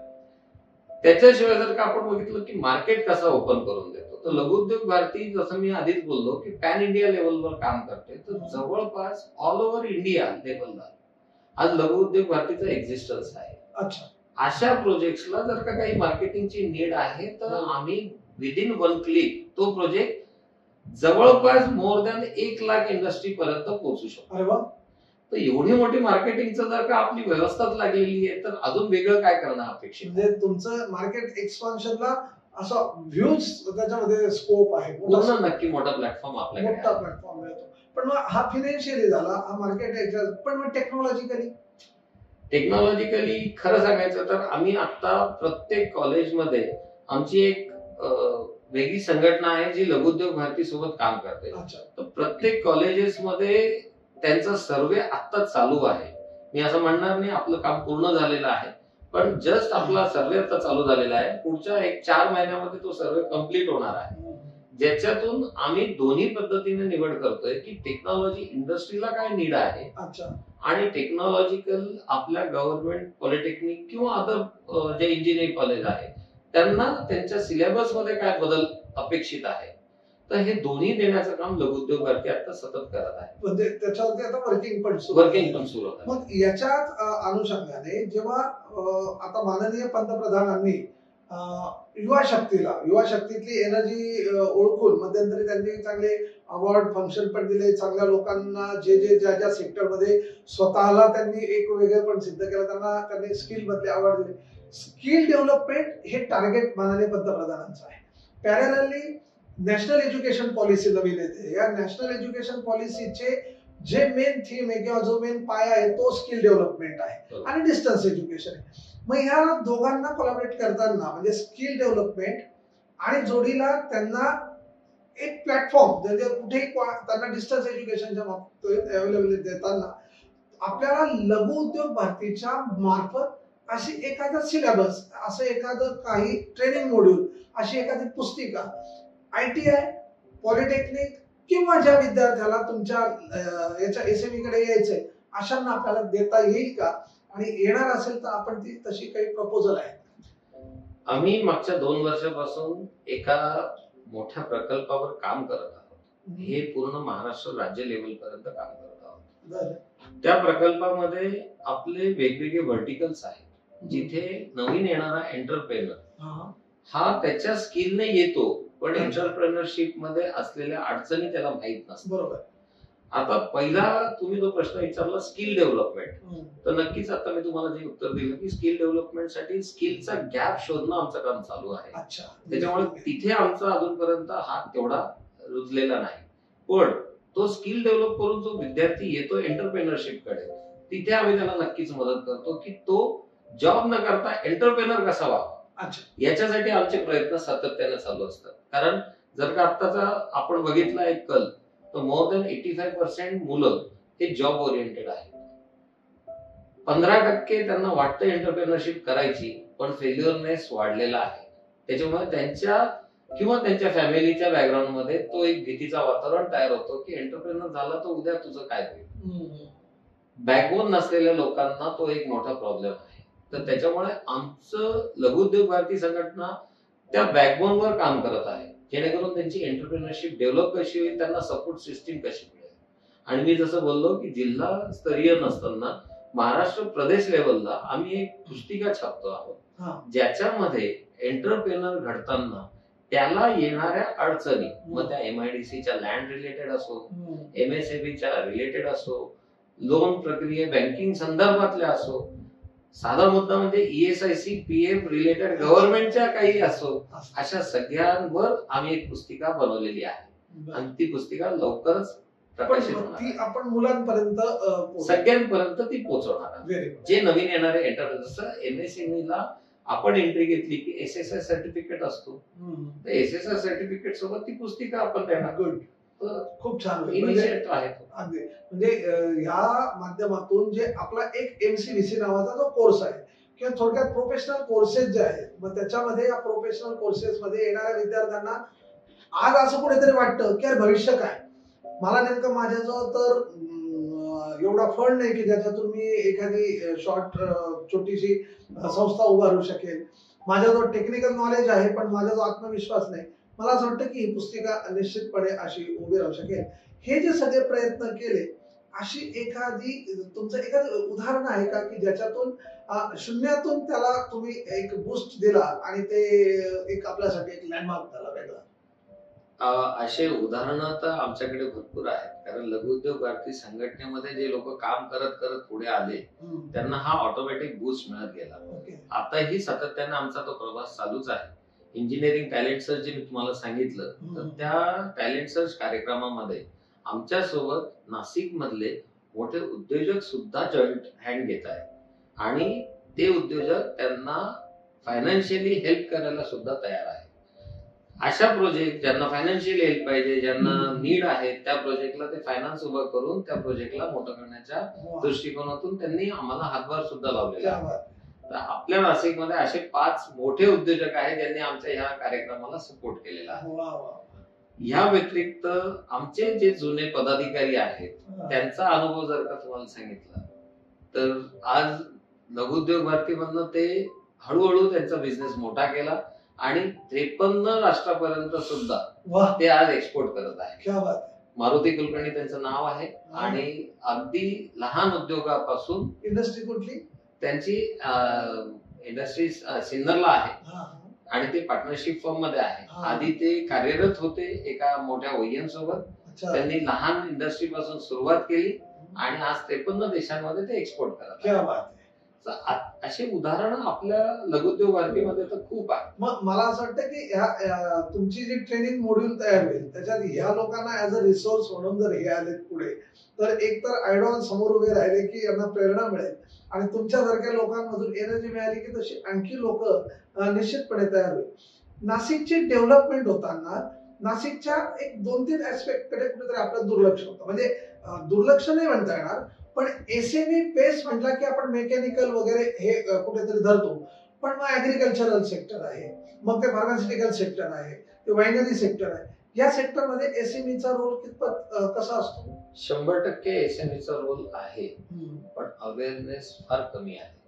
Speaker 3: त्याच्याशिवाय जर का आपण बघितलं की मार्केट कसा ओपन करून देतो तर लघुउद्योग भारती जसं मी आधीच बोललो की पॅन इंडिया लेवलवर काम करते. तर जवळपास ऑल ओव्हर इंडिया लेवलला आज लघुउद्योग भारतीचा एक्झिस्टन्स आहे.
Speaker 2: अच्छा.
Speaker 3: अशा प्रोजेक्टला जर का काही मार्केटिंगची नीड आहे तर आम्ही विदिन 1 क्लिक तो प्रोजेक्ट जवळपास मोर दॅन 1 लाख इंडस्ट्री पर्यंत पोहोचू शकतो.
Speaker 2: अरे वा.
Speaker 3: तर एवढी मोठी मार्केटिंगचं जर का आपली व्यवस्थाच लागलेली आहे तर अजून वेगळं काय करणं अपेक्षित.
Speaker 2: म्हणजे तुमचं मार्केट एक्सपान्शनला असा व्ह्यूज त्याच्यामध्ये स्कोप आहे.
Speaker 3: नक्की मोठा प्लॅटफॉर्म आपल्याकडे
Speaker 2: मोठा प्लॅटफॉर्म मिळतो. पण मग हा फायनान्शियली झाला, हा मार्केट, पण मग
Speaker 3: टेक्नॉलॉजिकली खरं सांगायचं तर आम्ही आता प्रत्येक कॉलेजमध्ये आमची एक वेगळी संघटना आहे जी लघुउद्योग भारती सोबत काम करते. तर प्रत्येक कॉलेजेसमध्ये त्यांचा सर्वे आत्ताच चालू आहे. मी असं म्हणणार नाही आपलं काम पूर्ण झालेलं आहे, पण जस्ट आपला सर्वे आता चालू झालेला आहे. पुढच्या 4 महिन्यामध्ये तो सर्वे कम्प्लीट होणार आहे, ज्याच्यातून आम्ही दोन्ही पद्धतीने निवड करतोय की टेक्नॉलॉजी इंडस्ट्रीला काय नीड आहे आणि टेक्नॉलॉजिकल आपल्या गव्हर्नमेंट पॉलिटेक्निक किंवा अदर जे इंजिनिअरिंग कॉलेज आहे त्यांना त्यांच्या सिलेबस मध्ये काय बदल अपेक्षित आहे. तर हे दोन्ही देण्याचं काम लघुउद्योग भारती आता सतत करत आहे.
Speaker 2: म्हणजे त्याच्यावरती आता वर्किंग पण सुरू आहे. मग याच्यात अनुषंगाने जेव्हा आता माननीय पंतप्रधानांनी युवा शक्तीतली एनर्जी ओळखून मध्यंतरी त्यांनी चांगले अवॉर्ड फंक्शन पण दिले, चांगल्या लोकांना ज्या ज्या सेक्टरमध्ये स्वतःला त्यांनी एक वेगळं पण सिद्ध केलं त्यांनी स्किल मधले अवॉर्ड दिले. स्किल डेव्हलपमेंट हे टार्गेट माननीय पंतप्रधानांचं आहे. पॅरलली नॅशनल एज्युकेशन पॉलिसी नवीन येते. या नॅशनल एज्युकेशन पॉलिसीचे जे मेन थीम आहे किंवा जो मेन पाया आहे तो स्किल डेव्हलपमेंट आहे आणि डिस्टन्स एज्युकेशन आहे. मग ह्या दोघांना कोलॅबोरेट करताना म्हणजे स्किल डेव्हलपमेंट आणि जोडीला त्यांना एक प्लॅटफॉर्म म्हणजे कुठेही त्यांना डिस्टन्स एज्युकेशनच्या बाबतीत अवेलेबिलिटी देताना आपल्याला लघु उद्योग भारतीच्या मार्फत अशी एखादा सिलेबस, असं एखादं काही ट्रेनिंग मॉड्यूल, अशी एखादी पुस्तिका ITI, पॉलिटेक्निक किंवा ज्या विद्यार्थ्याला तुमच्या याच्या SME कडे यायचंय अशांना आपल्याला देता येईल का, आणि येणार असेल तर आपण ती तशी काही प्रपोजल आहे?
Speaker 3: आम्ही मागच्या 2 वर्षापासून एका मोठ्या प्रकल्पावर काम करत आहोत. हे पूर्ण महाराष्ट्र राज्य लेवल पर्यंत काम करत आहोत. त्या प्रकल्पामध्ये आपले वेगवेगळे व्हर्टिकल्स आहेत जिथे नवीन येणारा एंटरप्रेनर हा त्याच्या स्किलने येतो, पण एंटरप्रेनरशिप मध्ये असलेल्या अडचणी त्याला माहित नसतात.
Speaker 2: बरोबर.
Speaker 3: आता पहिला तुम्ही जो प्रश्न विचारला स्किल डेव्हलपमेंट, तर नक्कीच आता मी तुम्हाला जे उत्तर दिलं की स्किल डेव्हलपमेंटसाठी स्किलचा गॅप शोधणं आमचं काम चालू आहे. त्याच्यामुळे तिथे आमचा अजूनपर्यंत हात तेवढा रुजलेला नाही. पण तो स्किल डेव्हलप करून जो विद्यार्थी येतो एंटरप्रेनरशिप कडे, तिथे आम्ही त्याला नक्कीच मदत करतो की तो जॉब न करता एंटरप्रेनर कसा व्हावा, याच्यासाठी आमचे प्रयत्न सातत्याने चालू असतात. कारण जर का आत्ताचा आपण बघितला एक कल, तर मोर दॅन 85% मुलं हे जॉब ओरिएंटेड आहेत. 15% त्यांना वाटतं एंटरप्रेनरशिप करायची, पण फेल्युअरनेस वाढलेला आहे. त्याच्यामुळे त्यांच्या किंवा त्यांच्या फॅमिलीच्या बॅकग्राऊंड मध्ये तो एक भीतीचा वातावरण तयार होतो की एंटरप्रेनर झाला तर उद्या तुझं काय होईल. बॅकबोन नसलेल्या लोकांना तो एक मोठा प्रॉब्लेम आहे. तर त्याच्यामुळे आमचं लघुउद्योग भारती संघटना त्या बॅकबोनवर काम करत आहे, जेणेकरून त्यांची एंटरप्रेनरशिप डेव्हलप कशी होईल, त्यांना सपोर्ट सिस्टीम कशी मिळेल. आणि मी जसं बोललो की जिल्हा स्तरीय नसताना महाराष्ट्र प्रदेश लेवलला आम्ही एक पुस्तिका छापतो आहोत, ज्याच्यामध्ये एंटरप्रेनर घडताना त्याला येणाऱ्या अडचणी, मग त्या MIDCच्या लँड रिलेटेड असो, MSMEच्या रिलेटेड असो, लोन प्रक्रिये बँकिंग संदर्भातल्या असो, साधा मुद्दा म्हणजे ESIC PF रिलेटेड गव्हर्नमेंटच्या काही असो, अशा सगळ्यांवर आम्ही एक पुस्तिका बनवलेली आहे आणि ती पुस्तिका लवकरच प्रकाशित होणार.
Speaker 2: ती आपण मुलांपर्यंत
Speaker 3: सगळ्यांपर्यंत ती पोहोचवणार. जे नवीन येणारे एंटरप्रेनर, जसं MSME ला आपण एंट्री घेतली की SSI सर्टिफिकेट असतो, तर SSI सर्टिफिकेट सोबत ती पुस्तिका आपण देणार.
Speaker 2: खूप छान होईल.
Speaker 3: इनिशिएटिव्ह आहे तो.
Speaker 2: अगदी म्हणजे ह्या माध्यमातून जे आपला एक MCVC नावाचा जो कोर्स आहे किंवा थोडक्यात प्रोफेशनल कोर्सेस जे आहेत, मग त्याच्यामध्ये या प्रोफेशनल कोर्सेस मध्ये येणाऱ्या विद्यार्थ्यांना आज असं कुठेतरी वाटतं की यार भविष्य काय, मला नेमकं माझ्याजवळ तर एवढा फंड नाही की ज्याच्यातून मी एखादी छोटीशी संस्था उभारू शकेल, माझ्याजवळ टेक्निकल नॉलेज आहे पण माझ्याजवळ आत्मविश्वास नाही, मला असं वाटतं की ही पुस्तिका निश्चितपणे अशी उभी राहू शकेल. हे जे सगळे प्रयत्न केले, अशी तुमचं एखादं उदाहरण आहे का की ज्याच्यातून शून्यातून त्याला तुम्ही एक बूस्ट दिला आणि ते एक आपल्यासाठी एक लँडमार्क झाला वेगळा?
Speaker 3: असे उदाहरणं तर आमच्याकडे भरपूर आहेत. कारण लघु उद्योग भारती संघटनेमध्ये जे लोक काम करत करत पुढे आले त्यांना हा ऑटोमॅटिक बूस्ट मिळत गेला. आताही सातत्याने आमचा तो प्रवास चालूच आहे. इंजिनिअरिंग टॅलेंट सर्च जे मी तुम्हाला सांगितलं, तर त्या टॅलेंट सर्च कार्यक्रमामध्ये आमच्या सोबत नाशिक मधले मोठे उद्योजक सुद्धा जॉईंट हँड घेत आहेत आणि ते उद्योजक त्यांना फायनान्शियली हेल्प करायला सुद्धा तयार आहे. अशा प्रोजेक्ट ज्यांना फायनान्शियल हेल्प पाहिजे, ज्यांना नीड आहे, त्या प्रोजेक्टला ते फायनान्स उभं करून त्या प्रोजेक्टला मोठं करण्याच्या दृष्टिकोनातून त्यांनी आम्हाला हातभार सुद्धा लावलेला आहे. तर आपल्या नाशिकमध्ये असे 5 मोठे उद्योजक आहेत ज्यांनी आमच्या ह्या कार्यक्रमाला सपोर्ट केलेला आहे. या व्यतिरिक्त आमचे जे जुने पदाधिकारी आहेत त्यांचा अनुभव जर का तुम्हाला सांगितला तर आज लघुउद्योग भारतीमधनं ते हळूहळू त्यांचा बिझनेस मोठा केला आणि 53 राष्ट्रापर्यंत सुद्धा ते आज एक्सपोर्ट करत आहे. मारुती कुलकर्णी त्यांचं नाव आहे आणि अगदी लहान उद्योगापासून
Speaker 2: इंडस्ट्री कुठली
Speaker 3: त्यांची इंडस्ट्री सिन्नरला आहे आणि ते पार्टनरशिप फर्म मध्ये आहे. आधी ते कार्यरत होते एका मोठ्या OEM सोबत. त्यांनी लहान इंडस्ट्री पासून सुरुवात केली आणि आज 53 देशांमध्ये ते एक्सपोर्ट करतात. अशी उदाहरणं आपल्या लघुउद्योग भारतीमध्ये तर खूप आहे.
Speaker 2: मग मला असं वाटतं की तुमची जी ट्रेनिंग मॉड्यूल तयार होईल त्याच्यात ह्या लोकांना ऍज अ रिसोर्स म्हणून जर हे आले पुढे, तर एक तर आयडॉल समोर उभे राहिले की यांना प्रेरणा मिळेल आणि तुमच्यासारख्या लोकांमधून एनर्जी मिळाली की तशी आणखी लोक निश्चितपणे तयार होईल. नाशिकची डेव्हलपमेंट होताना नाशिकच्या एक 2-3 ऍस्पेक्ट कडे कुठेतरी आपलं दुर्लक्ष होतं. म्हणजे दुर्लक्ष नाही म्हणता येणार, पण SME बेस म्हटला की आपण मेकॅनिकल वगैरे हे कुठेतरी धरतो, पण मग ऍग्रिकल्चरल सेक्टर आहे, मग ते फार्मास्युटिकल सेक्टर आहे, ते वायनरी सेक्टर आहे. या सेक्टरमध्ये SMEचा रोल कितपत कसा असतो?
Speaker 3: 100% SMEचा रोल आहे, पण अवेअरनेस फार कमी आहे.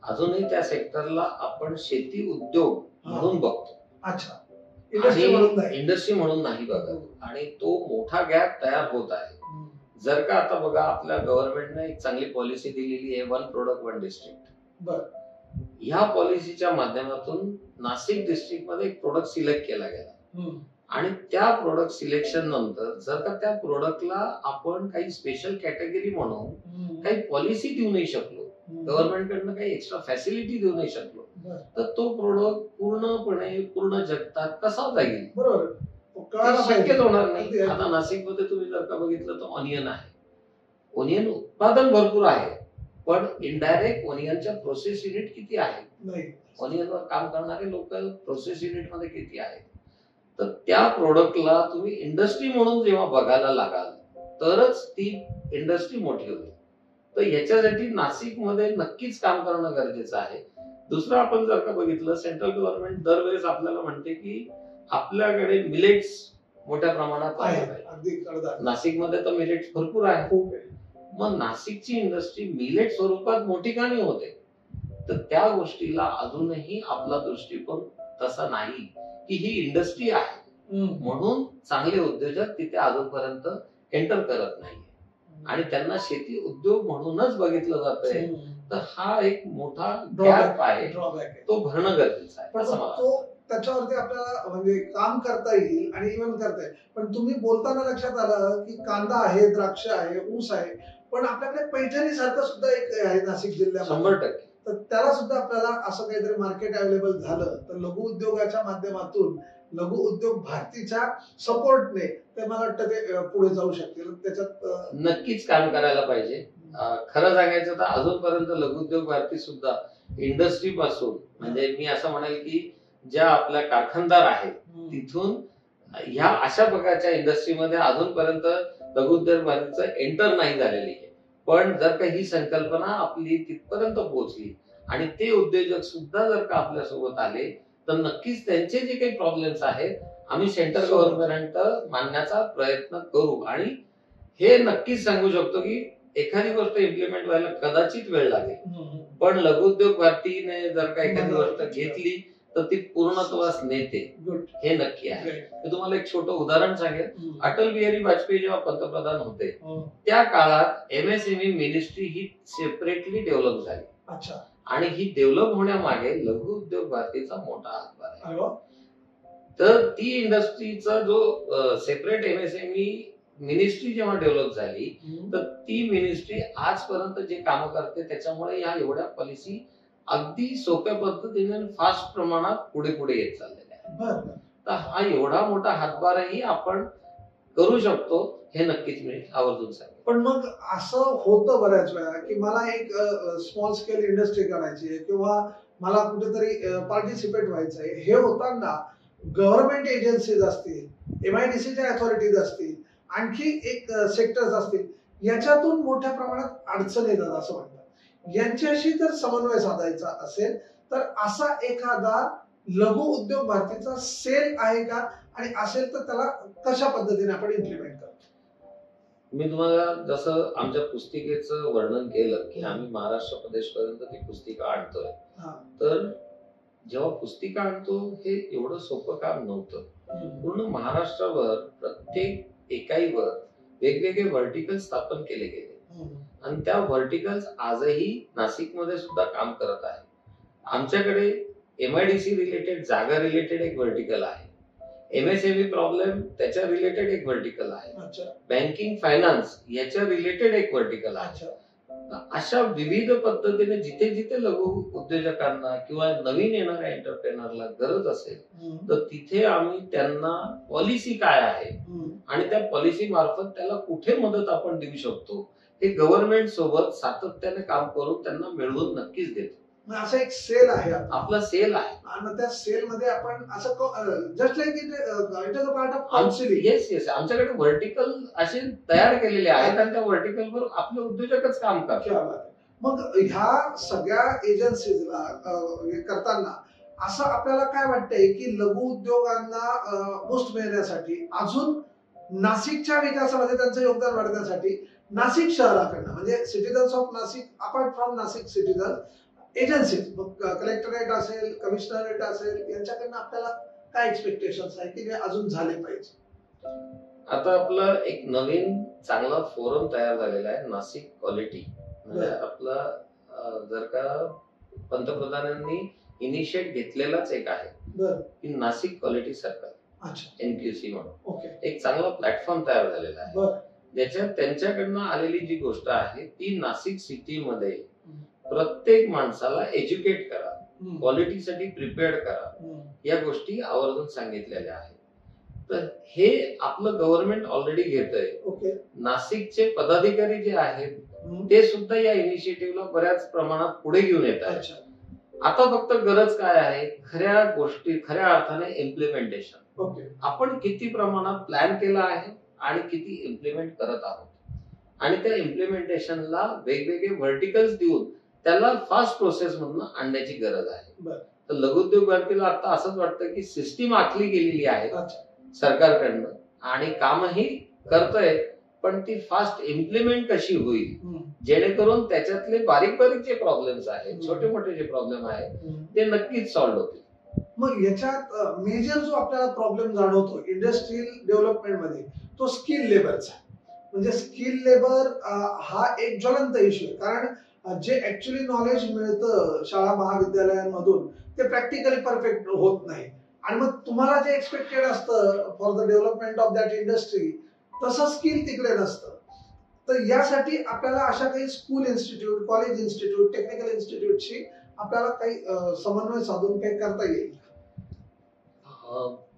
Speaker 3: अजूनही त्या सेक्टरला आपण शेती उद्योग म्हणून बघतो.
Speaker 2: अच्छा,
Speaker 3: इंडस्ट्री म्हणून नाही बघत आणि तो मोठा गॅप तयार होत आहे. जर का आता बघा आपल्या गव्हर्नमेंटने एक चांगली पॉलिसी दिलेली आहे, 1 प्रोडक्ट 1 डिस्ट्रिक्ट. ह्या पॉलिसीच्या माध्यमातून नाशिक डिस्ट्रिक्ट मध्ये एक प्रोडक्ट सिलेक्ट केला गेला आणि त्या प्रोडक्ट सिलेक्शन नंतर जर का त्या प्रोडक्टला आपण काही स्पेशल कॅटेगरी म्हणून काही पॉलिसी देऊ नाही शकलो, गव्हर्नमेंट कडनं काही एक्स्ट्रा फॅसिलिटी देऊ नाही शकलो, तर तो प्रोडक्ट पूर्ण जगतात कसा जाईल?
Speaker 2: बरोबर,
Speaker 3: शक्यच होणार नाही. आता नाशिकमध्ये तुम्ही जर का बघितलं तर ऑनियन आहे. ऑनियन उत्पादन भरपूर आहे, पण इनडायरेक्ट ऑनियनच्या प्रोसेस युनिट किती आहेत? ऑनियनवर काम करणारे लोक प्रोसेस युनिट मध्ये किती आहेत? तर त्या प्रोडक्टला तुम्ही इंडस्ट्री म्हणून जेव्हा बघायला लागाल तरच ती इंडस्ट्री मोठी होईल. तर याच्यासाठी नाशिकमध्ये नक्कीच काम करणं गरजेचं आहे. दुसरं आपण जर का बघितलं, सेंट्रल गव्हर्नमेंट दरवेळेस आपल्याला म्हणते की आपल्याकडे मिलेट्स मोठ्या प्रमाणात आहे. नाशिकमध्ये तर मिलेट्स भरपूर आहे. मग नाशिकची इंडस्ट्री मिलेट स्वरूपात मोठी का नाही होते? तर त्या गोष्टीला अजूनही आपला दृष्टिकोन तसा नाही की ही इंडस्ट्री आहे म्हणून चांगले उद्योजक तिथे अजूनपर्यंत एंटर करत नाही आणि त्यांना शेती उद्योग म्हणूनच बघितलं जातंय. तर हा एक मोठा गॅप आहे, तो भरणं गरजेचं आहे असं मला वाटतं.
Speaker 2: त्याच्यावरती आपल्याला म्हणजे काम करता येईल आणि इव्हन करता येईल. पण तुम्ही बोलताना लक्षात आलं की कांदा आहे, द्राक्ष आहे, ऊस आहे, पण आपल्याकडे पैठणी सारखं सुद्धा एक आहे नाशिक जिल्ह्यात.
Speaker 3: 100%.
Speaker 2: तर त्याला सुद्धा आपल्याला असं काहीतरी मार्केट अवेलेबल झालं तर लघु उद्योगाच्या माध्यमातून लघु उद्योग भारतीच्या सपोर्टने ते मला वाटतं ते पुढे जाऊ शकतील. त्याच्यात
Speaker 3: नक्कीच काम करायला पाहिजे. खरं सांगायचं तर अजूनपर्यंत लघु उद्योग भारती सुद्धा इंडस्ट्री पासून, म्हणजे मी असं म्हणेल की ज्या आपल्या कारखानदार आहेत तिथून ह्या अशा प्रकारच्या इंडस्ट्रीमध्ये अजूनपर्यंत लघुउद्योग भारतीचं एंटर नाही झालेली आहे. पण जर का ही संकल्पना आपली तिथपर्यंत पोहोचली आणि ते उद्योजक सुद्धा जर का आपल्यासोबत आले तर नक्कीच त्यांचे जे काही प्रॉब्लेम्स आहेत आम्ही सेंट्रल गव्हर्नमेंट मांडण्याचा प्रयत्न करू. आणि हे नक्कीच सांगू शकतो की एखादी गोष्ट इम्प्लिमेंट व्हायला कदाचित वेळ लागेल, पण लघुउद्योग भारतीने जर का एखादी गोष्ट घेतली तर ती पूर्णत्वास नेते, हे नक्की आहे. मी तुम्हाला एक छोटं उदाहरण सांगेन. अटल बिहारी वाजपेयी जेव्हा पंतप्रधान होते त्या काळात एमएसएमई मिनिस्ट्री ही सेपरेटली डेव्हलप झाली आणि ही डेव्हलप होण्यामागे लघु उद्योग भारतीचा मोठा हातभार आहे. तर ती इंडस्ट्रीचा जो सेपरेट एमएसएमई मिनिस्ट्री जेव्हा डेव्हलप झाली तर ती मिनिस्ट्री आजपर्यंत जे काम करते त्याच्यामुळे या एवढ्या पॉलिसी अगदी सोप्या पद्धतीने फास्ट प्रमाणात पुढे पुढे येत चाललेल्या आहेत. तर हा एवढा मोठा हातभारही आपण करू शकतो हे नक्कीच मी आवर्जून सांगेन.
Speaker 2: पण मग असं होतं बऱ्याच वेळा की मला एक स्मॉल स्केल इंडस्ट्री करायची आहे किंवा मला कुठेतरी पार्टिसिपेट व्हायचं आहे. हे होताना गव्हर्नमेंट एजन्सीज असतील, MIDCच्या अथॉरिटीज असतील, आणखी एक सेक्टर्स असतील, याच्यातून मोठ्या प्रमाणात अडचण येतात असं म्हणतात. यांच्याशी जर समन्वय साधायचा असेल तर असा एखादा लघु उद्योग भारतीचा सेल आहे का, आणि असेल तर त्याला कशा पद्धतीने आपण इम्प्लिमेंट करतो?
Speaker 3: मी तुम्हाला जसं आमच्या पुस्तिकेचं वर्णन केलं की आम्ही महाराष्ट्र प्रदेशपर्यंत ती पुस्तिका आणतोय, तर जेव्हा पुस्तिका आणतो हे एवढं सोपं काम नव्हतं. पूर्ण महाराष्ट्रावर प्रत्येक एकाईवर वेगवेगळे व्हर्टिकल स्थापन केले गेले आणि त्या व्हर्टिकल्स आजही नाशिकमध्ये सुद्धा काम करत आहे. आमच्याकडे MIDC रिलेटेड जागा रिलेटेड एक व्हर्टिकल आहे, MSME प्रॉब्लेम त्याच्या रिलेटेड एक व्हर्टिकल आहे, बँकिंग फायनान्स याच्या रिलेटेड एक व्हर्टिकल आहे. अशा विविध पद्धतीने जिथे जिथे लघु उद्योजकांना किंवा नवीन येणाऱ्या एंटरप्रेनरला गरज असेल तर तिथे आम्ही त्यांना पॉलिसी काय आहे आणि त्या पॉलिसी मार्फत त्याला कुठे मदत आपण देऊ शकतो हे गव्हर्नमेंट सोबत सातत्याने काम करून त्यांना मिळवून नक्कीच देतो.
Speaker 2: असं एक सेल आहे
Speaker 3: आपला सेल आहे
Speaker 2: आणि त्या सेल मध्ये आपण असं just like it is a part of counselling.
Speaker 3: Yes आमच्याकडे व्हर्टिकल असे तयार केलेले आहेत आणि त्या व्हर्टिकल वर आपले उद्योजकच काम करतात.
Speaker 2: मग ह्या सगळ्या एजन्सीजला करताना असं आपल्याला काय वाटतंय की लघु उद्योगांना बूस्ट मिळण्यासाठी अजून नाशिकच्या विकासामध्ये त्यांचं योगदान वाढवण्यासाठी नाशिक शहराकडनं म्हणजे citizens of Nashik apart from Nashik citizen agencies, collectorate असेल, कमिशनरेट असेल, यांच्याकडनं आपल्याला काय एक्सपेक्टेशन्स आहे की जे अजून झाले पाहिजे?
Speaker 3: आता आपला एक नवीन चांगला फोरम तयार झालेला आहे नाशिक क्वालिटी. म्हणजे आपला जर का पंतप्रधानांनी इनिशिएट घेतलेलाच एक आहे की नाशिक क्वालिटी सर्कल, NQC म्हणून एक चांगला प्लॅटफॉर्म तयार झालेला आहे, ज्याच्यात त्यांच्याकडनं आलेली जी गोष्ट आहे ती नाशिक सिटीमध्ये प्रत्येक माणसाला एज्युकेट करा, क्वालिटीसाठी प्रिपेअर्ड करा, या गोष्टी आवर्जून सांगितलेल्या आहेत. तर हे आपलं गव्हर्नमेंट ऑलरेडी घेतंय. नाशिकचे पदाधिकारी जे आहेत ते सुद्धा या इनिशिएटिव्हला बऱ्याच प्रमाणात पुढे घेऊन येत आहेत. आता फक्त गरज काय आहे, खऱ्या गोष्टी खऱ्या अर्थाने इम्प्लिमेंटेशन. आपण किती प्रमाणात प्लॅन केला आहे आणि किती इम्प्लिमेंट करत आहोत आणि त्या इम्प्लिमेंटेशनला वेगवेगळे व्हर्टिकल्स देऊन त्याला फास्ट प्रोसेस मधून आणण्याची गरज आहे. तर लघुउद्योग भारतीला आता असंच वाटतं की सिस्टीम आखली गेलेली आहे सरकारकडनं आणि कामही करतोय, पण ती फास्ट इम्प्लिमेंट कशी होईल जेणेकरून त्याच्यातले बारीक बारीक जे प्रॉब्लेम्स आहेत, छोटे मोठे जे प्रॉब्लेम आहेत ते नक्कीच सॉल्व्ह होतील.
Speaker 2: मग याच्यात मेजर जो आपल्याला प्रॉब्लेम जाणवतो इंडस्ट्रियल डेव्हलपमेंट मध्ये तो स्किल लेबरचा. म्हणजे स्किल लेबर हा एक ज्वलंत इश्यू आहे, कारण जे ऍक्च्युअली नॉलेज मिळतं शाळा महाविद्यालयांमधून ते प्रॅक्टिकली परफेक्ट होत नाही. आणि मग तुम्हाला जे एक्सपेक्टेड असतं for the development of that industry तसं स्किल तिकडे नसतं. तर यासाठी आपल्याला अशा काही school institute, college institute, technical इन्स्टिट्यूटशी आपल्याला काही समन्वय साधून काही करता येईल?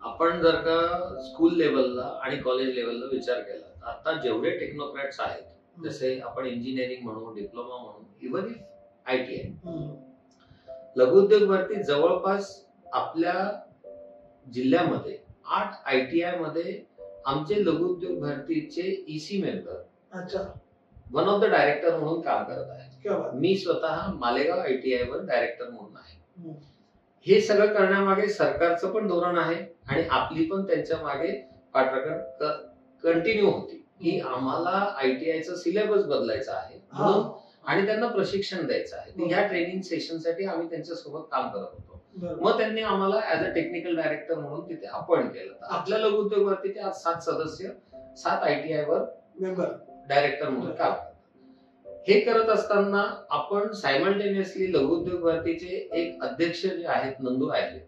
Speaker 3: आपण जर का स्कूल लेवलला आणि कॉलेज लेवलला विचार केला, आता जेवढे टेक्नोक्रॅट्स आहेत, जसे आपण इंजिनिअरिंग म्हणू, डिप्लोमा म्हणू, इव्हन IT आहे, लघुउद्योग भारती जवळपास आपल्या जिल्ह्यामध्ये 8 ITI मध्ये आमचे लघुउद्योग भारतीचे EC मेंबर,
Speaker 2: अच्छा,
Speaker 3: वन ऑफ द डायरेक्टर म्हणून काम करत आहे.
Speaker 2: क्या बात.
Speaker 3: मी स्वतः मालेगाव ITI वर डायरेक्टर म्हणून आहे.
Speaker 2: हम्म.
Speaker 3: हे सगळं करण्यामागे सरकारचं पण धोरण आहे आणि आपली पण त्यांच्या मागे पाठराखण कंटिन्यू होती की आम्हाला ITIचं सिलेबस बदलायचं आहे म्हणून आणि त्यांना प्रशिक्षण द्यायचं आहे. तर ह्या ट्रेनिंग सेशन साठी आम्ही त्यांच्यासोबत काम करत होतो. मग त्यांनी आम्हाला ऍज अ टेक्निकल डायरेक्टर म्हणून तिथे अपॉइंट केलं. आपल्या लघुउद्योग वरती आज 7 सदस्य 7 ITI वर
Speaker 2: मेंबर
Speaker 3: डायरेक्टर म्हणून काम करतात. हे करत असताना आपण सायमल्टेनियसली लघुउद्योग भारतीचे एक अध्यक्ष जे आहेत नंदू आहे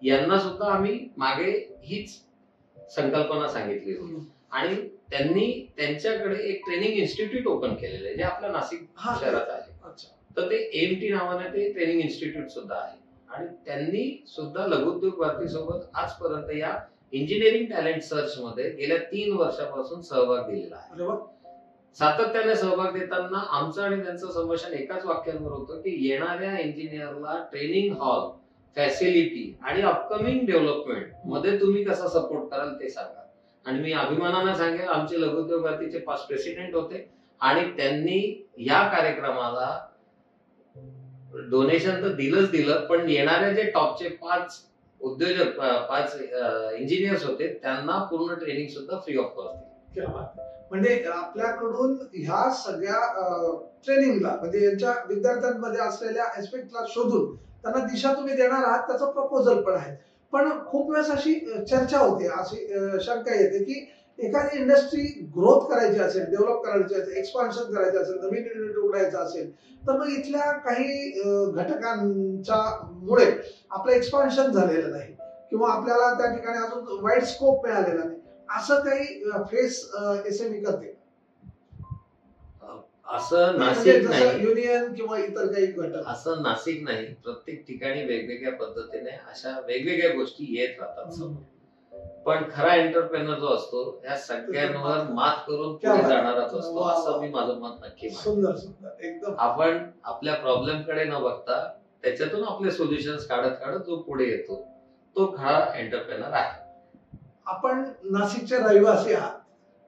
Speaker 3: यांना सुद्धा आम्ही मागे हीच संकल्पना सांगितली होती आणि त्यांनी त्यांच्याकडे एक ट्रेनिंग इन्स्टिट्यूट ओपन केलेलं आहे जे आपल्या नाशिक शहरात आहे. तर ते AMT नावाने ते ट्रेनिंग इन्स्टिट्यूट सुद्धा आहे आणि त्यांनी सुद्धा लघुउद्योग भारती सोबत आजपर्यंत या इंजिनिअरिंग टॅलेंट सर्च मध्ये गेल्या 3 वर्षापासून सहभाग दिलेला आहे. सातत्याने सहभाग देताना आमचं आणि त्यांचं संभाषण एकाच वाक्यांवर होतं की येणाऱ्या इंजिनियरला ट्रेनिंग हॉल, फॅसिलिटी आणि अपकमिंग डेव्हलपमेंट मध्ये तुम्ही कसा सपोर्ट कराल ते सांगा. आणि मी अभिमानानं सांगेल आमचे लघुउद्योग भारतीचे 5 प्रेसिडेंट होते आणि त्यांनी या कार्यक्रमाला डोनेशन तर दिलं पण येणाऱ्या जे टॉपचे 5 उद्योजक 5 इंजिनियर्स होते त्यांना पूर्ण ट्रेनिंग सुद्धा फ्री ऑफ कॉस्ट दिली.
Speaker 2: म्हणजे आपल्याकडून ह्या सगळ्या ट्रेनिंगला म्हणजे यांच्या विद्यार्थ्यांमध्ये असलेल्या ऍस्पेक्टला शोधून त्यांना दिशा तुम्ही देणार आहात त्याचं प्रपोजल पण आहे. पण खूप वेळेस अशी चर्चा होते, अशी शंका येते की एखादी इंडस्ट्री ग्रोथ करायची असेल, डेव्हलप करायची असेल, एक्सपान्शन करायचं असेल, नवीन युनिट उघडायचं असेल तर मग इथल्या काही घटकांच्या मुळे आपलं एक्सपान्शन झालेलं नाही किंवा आपल्याला त्या ठिकाणी अजून वाईड स्कोप मिळालेला नाही, असं काही फेस SME करते.
Speaker 3: असं नाशिक नाही,
Speaker 2: युनियन किंवा इतर काही घटक
Speaker 3: असं नाशिक नाही. प्रत्येक ठिकाणी वेगवेगळ्या पद्धतीने अशा वेगवेगळ्या गोष्टी येत राहतात. पण खरा एंटरप्रेनर जो असतो या सगळ्यांवर मात करून पुढे जाणाराच असतो असं मी माझं मत नक्की मानतो.
Speaker 2: सुंदर सुंदर एकदम.
Speaker 3: आपण आपल्या प्रॉब्लेम कडे न बघता त्याच्यातून आपले सोल्युशन्स काढत जो पुढे येतो तो खरा एंटरप्रेनर आहे.
Speaker 2: आपण नाशिकचे रहिवासी आहात.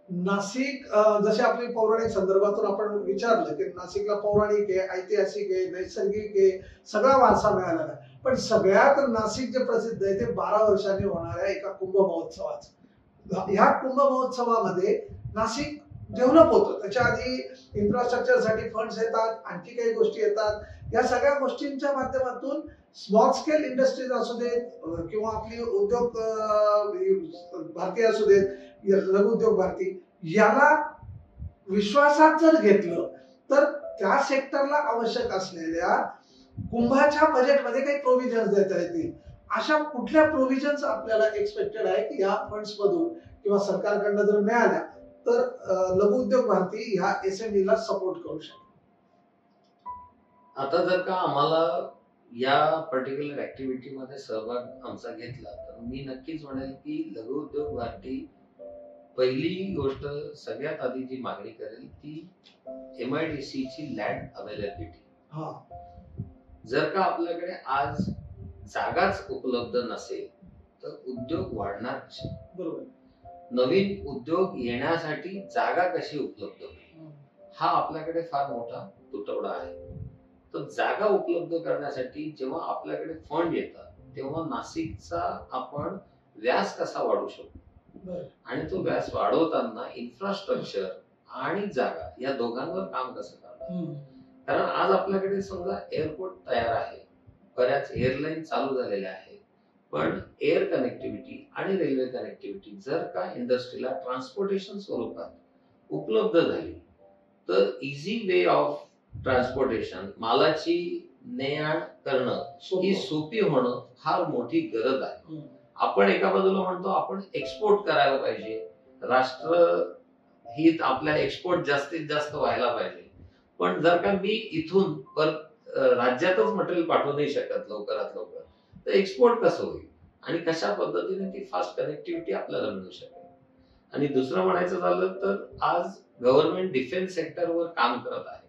Speaker 2: नाशिक जसे आपली पौराणिक संदर्भातून आपण विचारलं की नाशिकला पौराणिक आहे, ऐतिहासिक आहे, नैसर्गिक आहे, सगळा वारसा मिळालेला आहे. पण सगळ्यात नाशिक जे प्रसिद्ध आहे ते 12 वर्षांनी होणाऱ्या एका कुंभ महोत्सवाचं. ह्या कुंभ महोत्सवामध्ये नाशिक डेव्हलप होतं. त्याच्या आधी इन्फ्रास्ट्रक्चरसाठी फंड्स येतात, आणखी काही गोष्टी येतात. या सगळ्या गोष्टींच्या माध्यमातून स्मॉल स्केल इंडस्ट्रीज असू देत किंवा आपली उद्योग भारती असू देत, लघुउद्योग भारती, याला विश्वासात जर घेतलं तर त्या सेक्टरला आवश्यक असलेल्या कुंभाच्या बजेटमध्ये काही प्रोव्हिजन्स देता येतील. अशा कुठल्या प्रोव्हिजन्स आपल्याला एक्सपेक्टेड आहे की या फंड्स मधून किंवा सरकारकडनं जर मिळाल्या तर लघुउद्योग भारती ह्या SME ला सपोर्ट करू शकते.
Speaker 3: आता जर का आम्हाला या पर्टिक्युलर ऍक्टिव्हिटी मध्ये सहभाग आमचा घेतला तर मी नक्कीच म्हणेल की लघुउद्योग भारती पहिली गोष्ट सगळ्यात आधी जी मागणी करेल ती MIDC ची लँड अवेलेबिलिटी. जर का आपल्याकडे आज जागाच उपलब्ध नसेल तर उद्योग वाढणार कसे?
Speaker 2: बरोबर.
Speaker 3: नवीन उद्योग येण्यासाठी जागा कशी उपलब्ध होईल हा आपल्याकडे फार मोठा तुटवडा आहे. तर जागा उपलब्ध करण्यासाठी जेव्हा आपल्याकडे फंड येतात तेव्हा नाशिकचा आपण व्यास कसा वाढवू शकतो आणि तो व्यास वाढवताना इन्फ्रास्ट्रक्चर आणि जागा या दोघांवर काम कसं करणार. कारण आज आपल्याकडे समजा एअरपोर्ट तयार आहे, बऱ्याच एअरलाईन चालू झालेल्या आहेत, पण एअर कनेक्टिव्हिटी आणि रेल्वे कनेक्टिव्हिटी जर का इंडस्ट्रीला ट्रान्सपोर्टेशन स्वरूपात उपलब्ध झाली तर इझी वे ऑफ ट्रान्सपोर्टेशन, मालाची ने-आण करणं ही सोपी होणं फार मोठी गरज आहे. आपण एका बाजूला म्हणतो आपण एक्सपोर्ट करायला पाहिजे, राष्ट्रहित आपल्या एक्सपोर्ट जास्तीत जास्त व्हायला पाहिजे. पण जर का मी इथून परत राज्यातच मटेरियल पाठवू नाही शकत लवकरात लवकर तर एक्सपोर्ट कसं होईल आणि कशा पद्धतीने ती फास्ट कनेक्टिव्हिटी आपल्याला मिळू शकेल. आणि दुसरं म्हणायचं झालं तर आज गव्हर्नमेंट डिफेन्स सेक्टरवर काम करत आहे.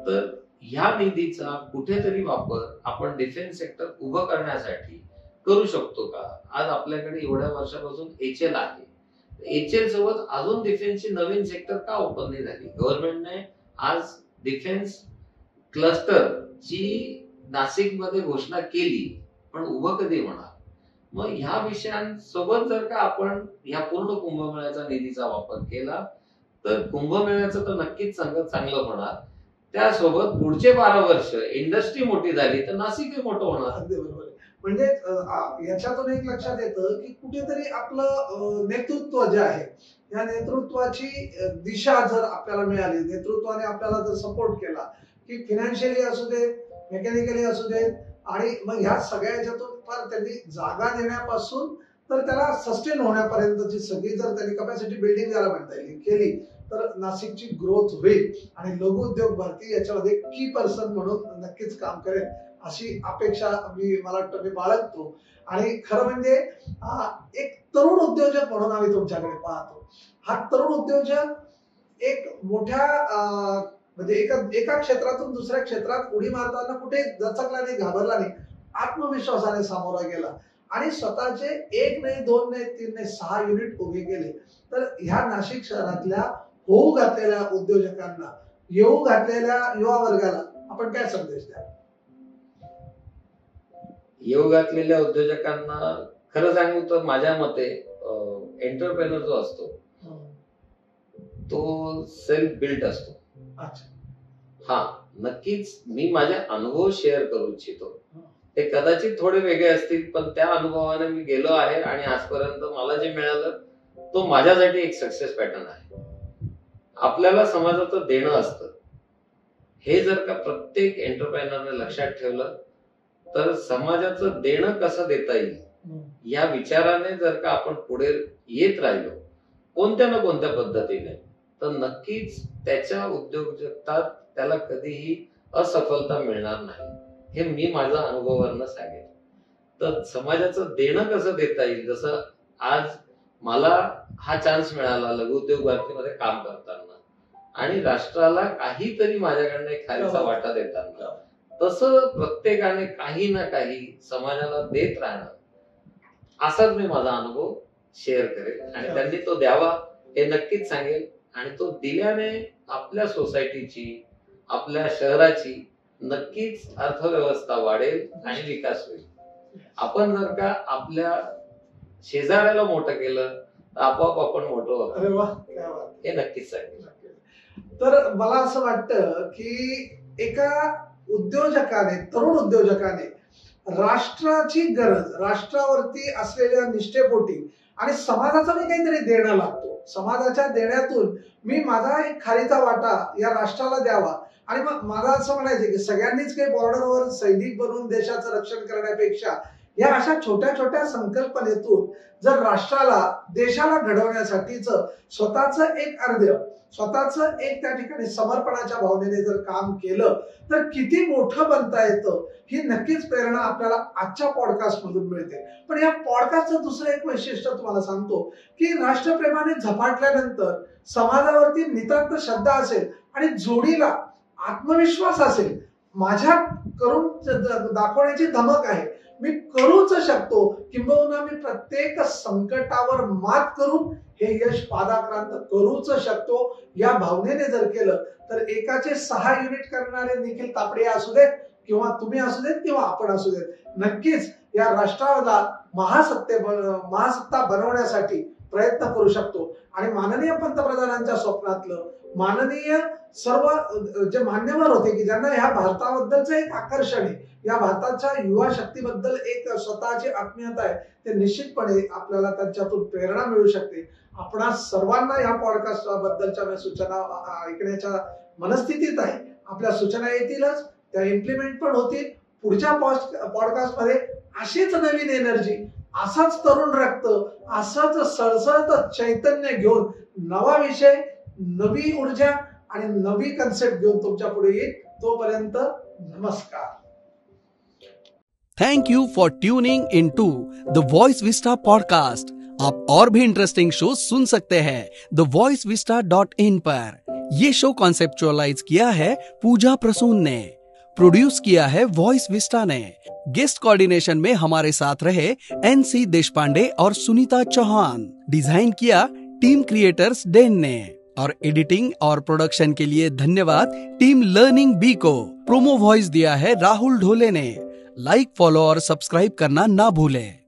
Speaker 3: तर ह्या निधीचा कुठेतरी वापर आपण डिफेन्स सेक्टर उभं करण्यासाठी करू शकतो का? आज आपल्याकडे एवढ्या वर्षापासून HL आहे. HL सोबत अजून डिफेन्सची नवीन सेक्टर का ओपन नाही झाली? गव्हर्नमेंटने आज डिफेन्स क्लस्टरची नाशिकमध्ये घोषणा केली, पण उभं कधी होणार? मग ह्या विषयांसोबत जर का आपण ह्या पूर्ण कुंभमेळ्याचा निधीचा वापर केला तर कुंभमेळ्याचं तर नक्कीच चांगलं होणार. त्यासोबत पुढचे 12 वर्ष इंडस्ट्री मोठी झाली तर नाशिकही मोठं होणार.
Speaker 2: अगदी बरोबर आहे. म्हणजे याच्यातून एक लक्षात येतं की कुठेतरी आपलं नेतृत्व जे आहे, या नेतृत्वाची दिशा जर आपल्याला मिळाली, नेतृत्वाने आपल्याला जर सपोर्ट केला की फिनान्शियली असू दे, मेकॅनिकली असू दे, आणि मग ह्या सगळ्या याच्यातून फार त्यांनी जागा देण्यापासून तर त्याला सस्टेन होण्यापर्यंतची सगळी जर त्यांनी कपॅसिटी बिल्डिंग ज्याला म्हणता येईल केली तर नाशिकची ग्रोथ होईल आणि लघु उद्योग भारती याच्यामध्ये की पर्सन म्हणून नक्कीच काम करेल अशी अपेक्षा मला वाटतं मी बाळगतो. आणि खरं म्हणजे एक तरुण उद्योजक म्हणून आम्ही तुमच्याकडे पाहतो. हा तरुण उद्योजक एक मोठ्या म्हणजे एका क्षेत्रातून दुसऱ्या क्षेत्रात उडी मारताना कुठे दचकला नाही, घाबरला नाही, आत्मविश्वासाने सामोरा गेला आणि स्वतःचे 1 नाही 2 नाही 3 नाही 6 युनिट उभे केले. तर ह्या नाशिक शहरातल्या होऊ घातलेल्या उद्योजकांना, येऊ घातलेल्या युवा वर्गाला आपण काय संदेश द्या?
Speaker 3: येऊ घातलेल्या उद्योजकांना खरं सांगू तर माझ्या मते एंटरप्रेनर जो असतो तो सेल्फ बिल्ट असतो. हा, नक्कीच मी माझे अनुभव शेअर करू इच्छितो. ते कदाचित थोडे वेगळे असतील, पण त्या अनुभवाने मी गेलो आहे आणि आजपर्यंत मला जे मिळालं तो माझ्यासाठी एक सक्सेस पॅटर्न आहे. आपल्याला समाजाचं देणं असतं, हे जर का प्रत्येक एंटरप्रेनरने लक्षात ठेवलं तर समाजाचं देणं कसं देता येईल या विचाराने जर का आपण पुढे येत राहिलो कोणत्या ना कोणत्या पद्धतीने, तर नक्कीच त्याच्या उद्योजकतात त्याला कधीही असफलता मिळणार नाही. हे मी माझ्या अनुभवावरनं सांगेन. तर समाजाचं देणं कसं देता येईल, जसं आज मला हा चान्स मिळाला लघु उद्योग भारतीमध्ये काम करताना आणि राष्ट्राला काहीतरी माझ्याकडनं एक खारीचा वाटा देताना, तसं प्रत्येकाने काही ना काही समाजाला देत राहणं, असाच मी माझा अनुभव शेअर करेल आणि त्यांनी तो द्यावा हे नक्कीच सांगेल. आणि तो दिल्याने आपल्या सोसायटीची, आपल्या शहराची नक्कीच अर्थव्यवस्था वाढेल आणि विकास होईल. आपण जर का आपल्या शेजाऱ्याला मोठं केलं तर आपोआप आपण मोठं होतो.
Speaker 2: अरे वा,
Speaker 3: हे नक्कीच सांगेल.
Speaker 2: तर मला असं वाटतं की एका उद्योजकाने, तरुण उद्योजकाने राष्ट्राची गरज, राष्ट्रावरती असलेल्या निष्ठेपोटी आणि समाजाचा मी काहीतरी देणं लागतो, समाजाच्या देण्यातून मी माझा एक खारीचा वाटा या राष्ट्राला द्यावा. आणि मग मला असं म्हणायचं की सगळ्यांनीच काही बॉर्डरवर सैनिक बनून देशाचं रक्षण करण्यापेक्षा या अशा छोट्या छोट्या संकल्पनेतून जर राष्ट्राला, देशाला घडवण्यासाठीच स्वतःचं एक अर्ध्य, स्वतःचं एक त्या ठिकाणी समर्पणाच्या भावनेने जर काम केलं तर किती मोठं बनता येतं ही नक्कीच प्रेरणा आपल्याला आजच्या पॉडकास्ट मधून मिळते. पण या पॉडकास्टचं दुसरं एक वैशिष्ट्य तुम्हाला सांगतो की राष्ट्रप्रेमाने झपाटल्यानंतर समाजावरती नितांत श्रद्धा असेल आणि जोडीला आत्मविश्वास असेल, माझ्या करून दाखवण्याची धमक आहे, मी करूच शकतो, किंबहुना मी प्रत्येक संकटावर मात करून हे यश पादाक्रांत करूच शकतो, या भावनेने जर केलं तर एकाचे 6 युनिट करणारे निखिल तापडे असू देत किंवा तुम्ही असू देत किंवा आपण असू देत, नक्कीच या राष्ट्राला महासत्ता बनवण्यासाठी प्रयत्न करू शकतो. आणि माननीय पंतप्रधानांच्या स्वप्नातलं, माननीय सर्व जे मान्यवर होते की ज्यांना ह्या भारताबद्दलचं एक आकर्षण आहे, या भारताच्या युवा शक्तीबद्दल एक स्वतःची आत्मीयता आहे, ते निश्चितपणे आपल्याला त्यांच्यातून प्रेरणा मिळू शकते. आपणा सर्वांना या पॉडकास्ट बद्दलच्या सूचना ऐकण्याच्या मनस्थितीत आहे. आपल्या सूचना येतीलच, त्या इम्प्लिमेंट पण होतील. पुढच्या पॉडकास्ट मध्ये अशीच नवीन एनर्जी, असाच तरुण रक्त, असंच सळसळत चैतन्य घेऊन नवा विषय, नवी ऊर्जा आणि नवी कन्सेप्ट घेऊन तुमच्या पुढे येईल. तोपर्यंत नमस्कार.
Speaker 1: Thank you for tuning in to the Voice Vista podcast. आप और भी इंटरेस्टिंग शो सुन सकते हैं thevoicevista.in पर. ये शो कॉन्सेप्चुअलाइज किया है पूजा प्रसून ने, प्रोड्यूस किया है वॉइस विस्टा ने. गेस्ट कोऑर्डिनेशन में हमारे साथ रहे NC देशपांडे और सुनीता चौहान। डिजाइन किया टीम क्रिएटर्स डेन ने और एडिटिंग और प्रोडक्शन के लिए धन्यवाद टीम लर्निंग बी को। प्रोमो वॉइस दिया है राहुल ढोले ने। लाइक, फॉलो और सब्सक्राइब करना ना भूलें।